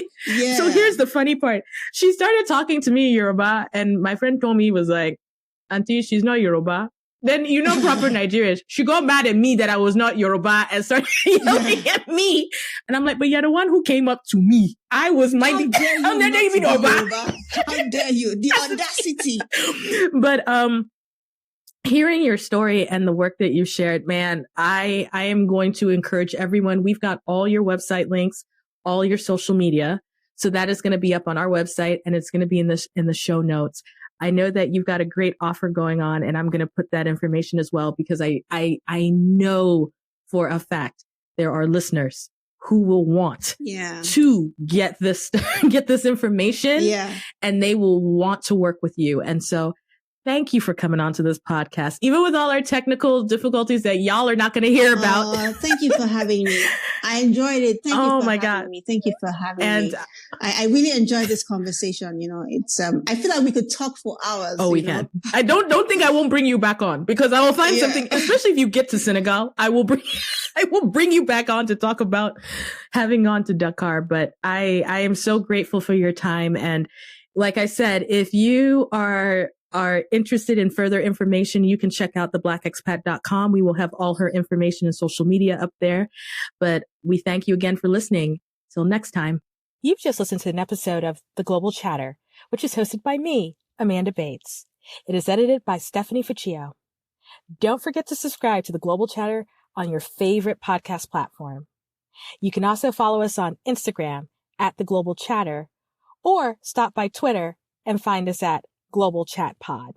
here's the funny part. She started talking to me Yoruba, and my friend told me, was like, auntie, she's not Yoruba. Then, proper Nigerians, she got mad at me that I was not Yoruba and started yelling at me. And I'm like, but you're the one who came up to me. I was minding. How dare you not Yoruba? How dare you? The audacity. But, hearing your story and the work that you shared, man, I am going to encourage everyone. We've got all your website links, all your social media. So that is going to be up on our website, and it's going to be in the show notes. I know that you've got a great offer going on, and I'm going to put that information as well, because I know for a fact there are listeners who will want to get this information, and they will want to work with you. And so thank you for coming on to this podcast, even with all our technical difficulties that y'all are not going to hear about. Thank you for having me. I enjoyed it. Thank you for having me. Thank you for having me. I really enjoyed this conversation. It's I feel like we could talk for hours. Oh, we can. I don't think I won't bring you back on, because I will find something, especially if you get to Senegal, I will bring you back on to talk about having gone to Dakar. But I am so grateful for your time. And like I said, if you are interested in further information, you can check out theblackexpat.com. We will have all her information and social media up there. But we thank you again for listening. Till next time. You've just listened to an episode of The Global Chatter, which is hosted by me, Amanda Bates. It is edited by Stephanie Ficcio. Don't forget to subscribe to The Global Chatter on your favorite podcast platform. You can also follow us on Instagram at The Global Chatter, or stop by Twitter and find us at Global Chat Pod.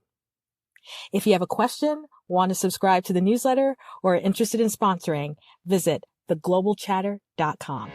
If you have a question, want to subscribe to the newsletter, or are interested in sponsoring, visit theglobalchatter.com.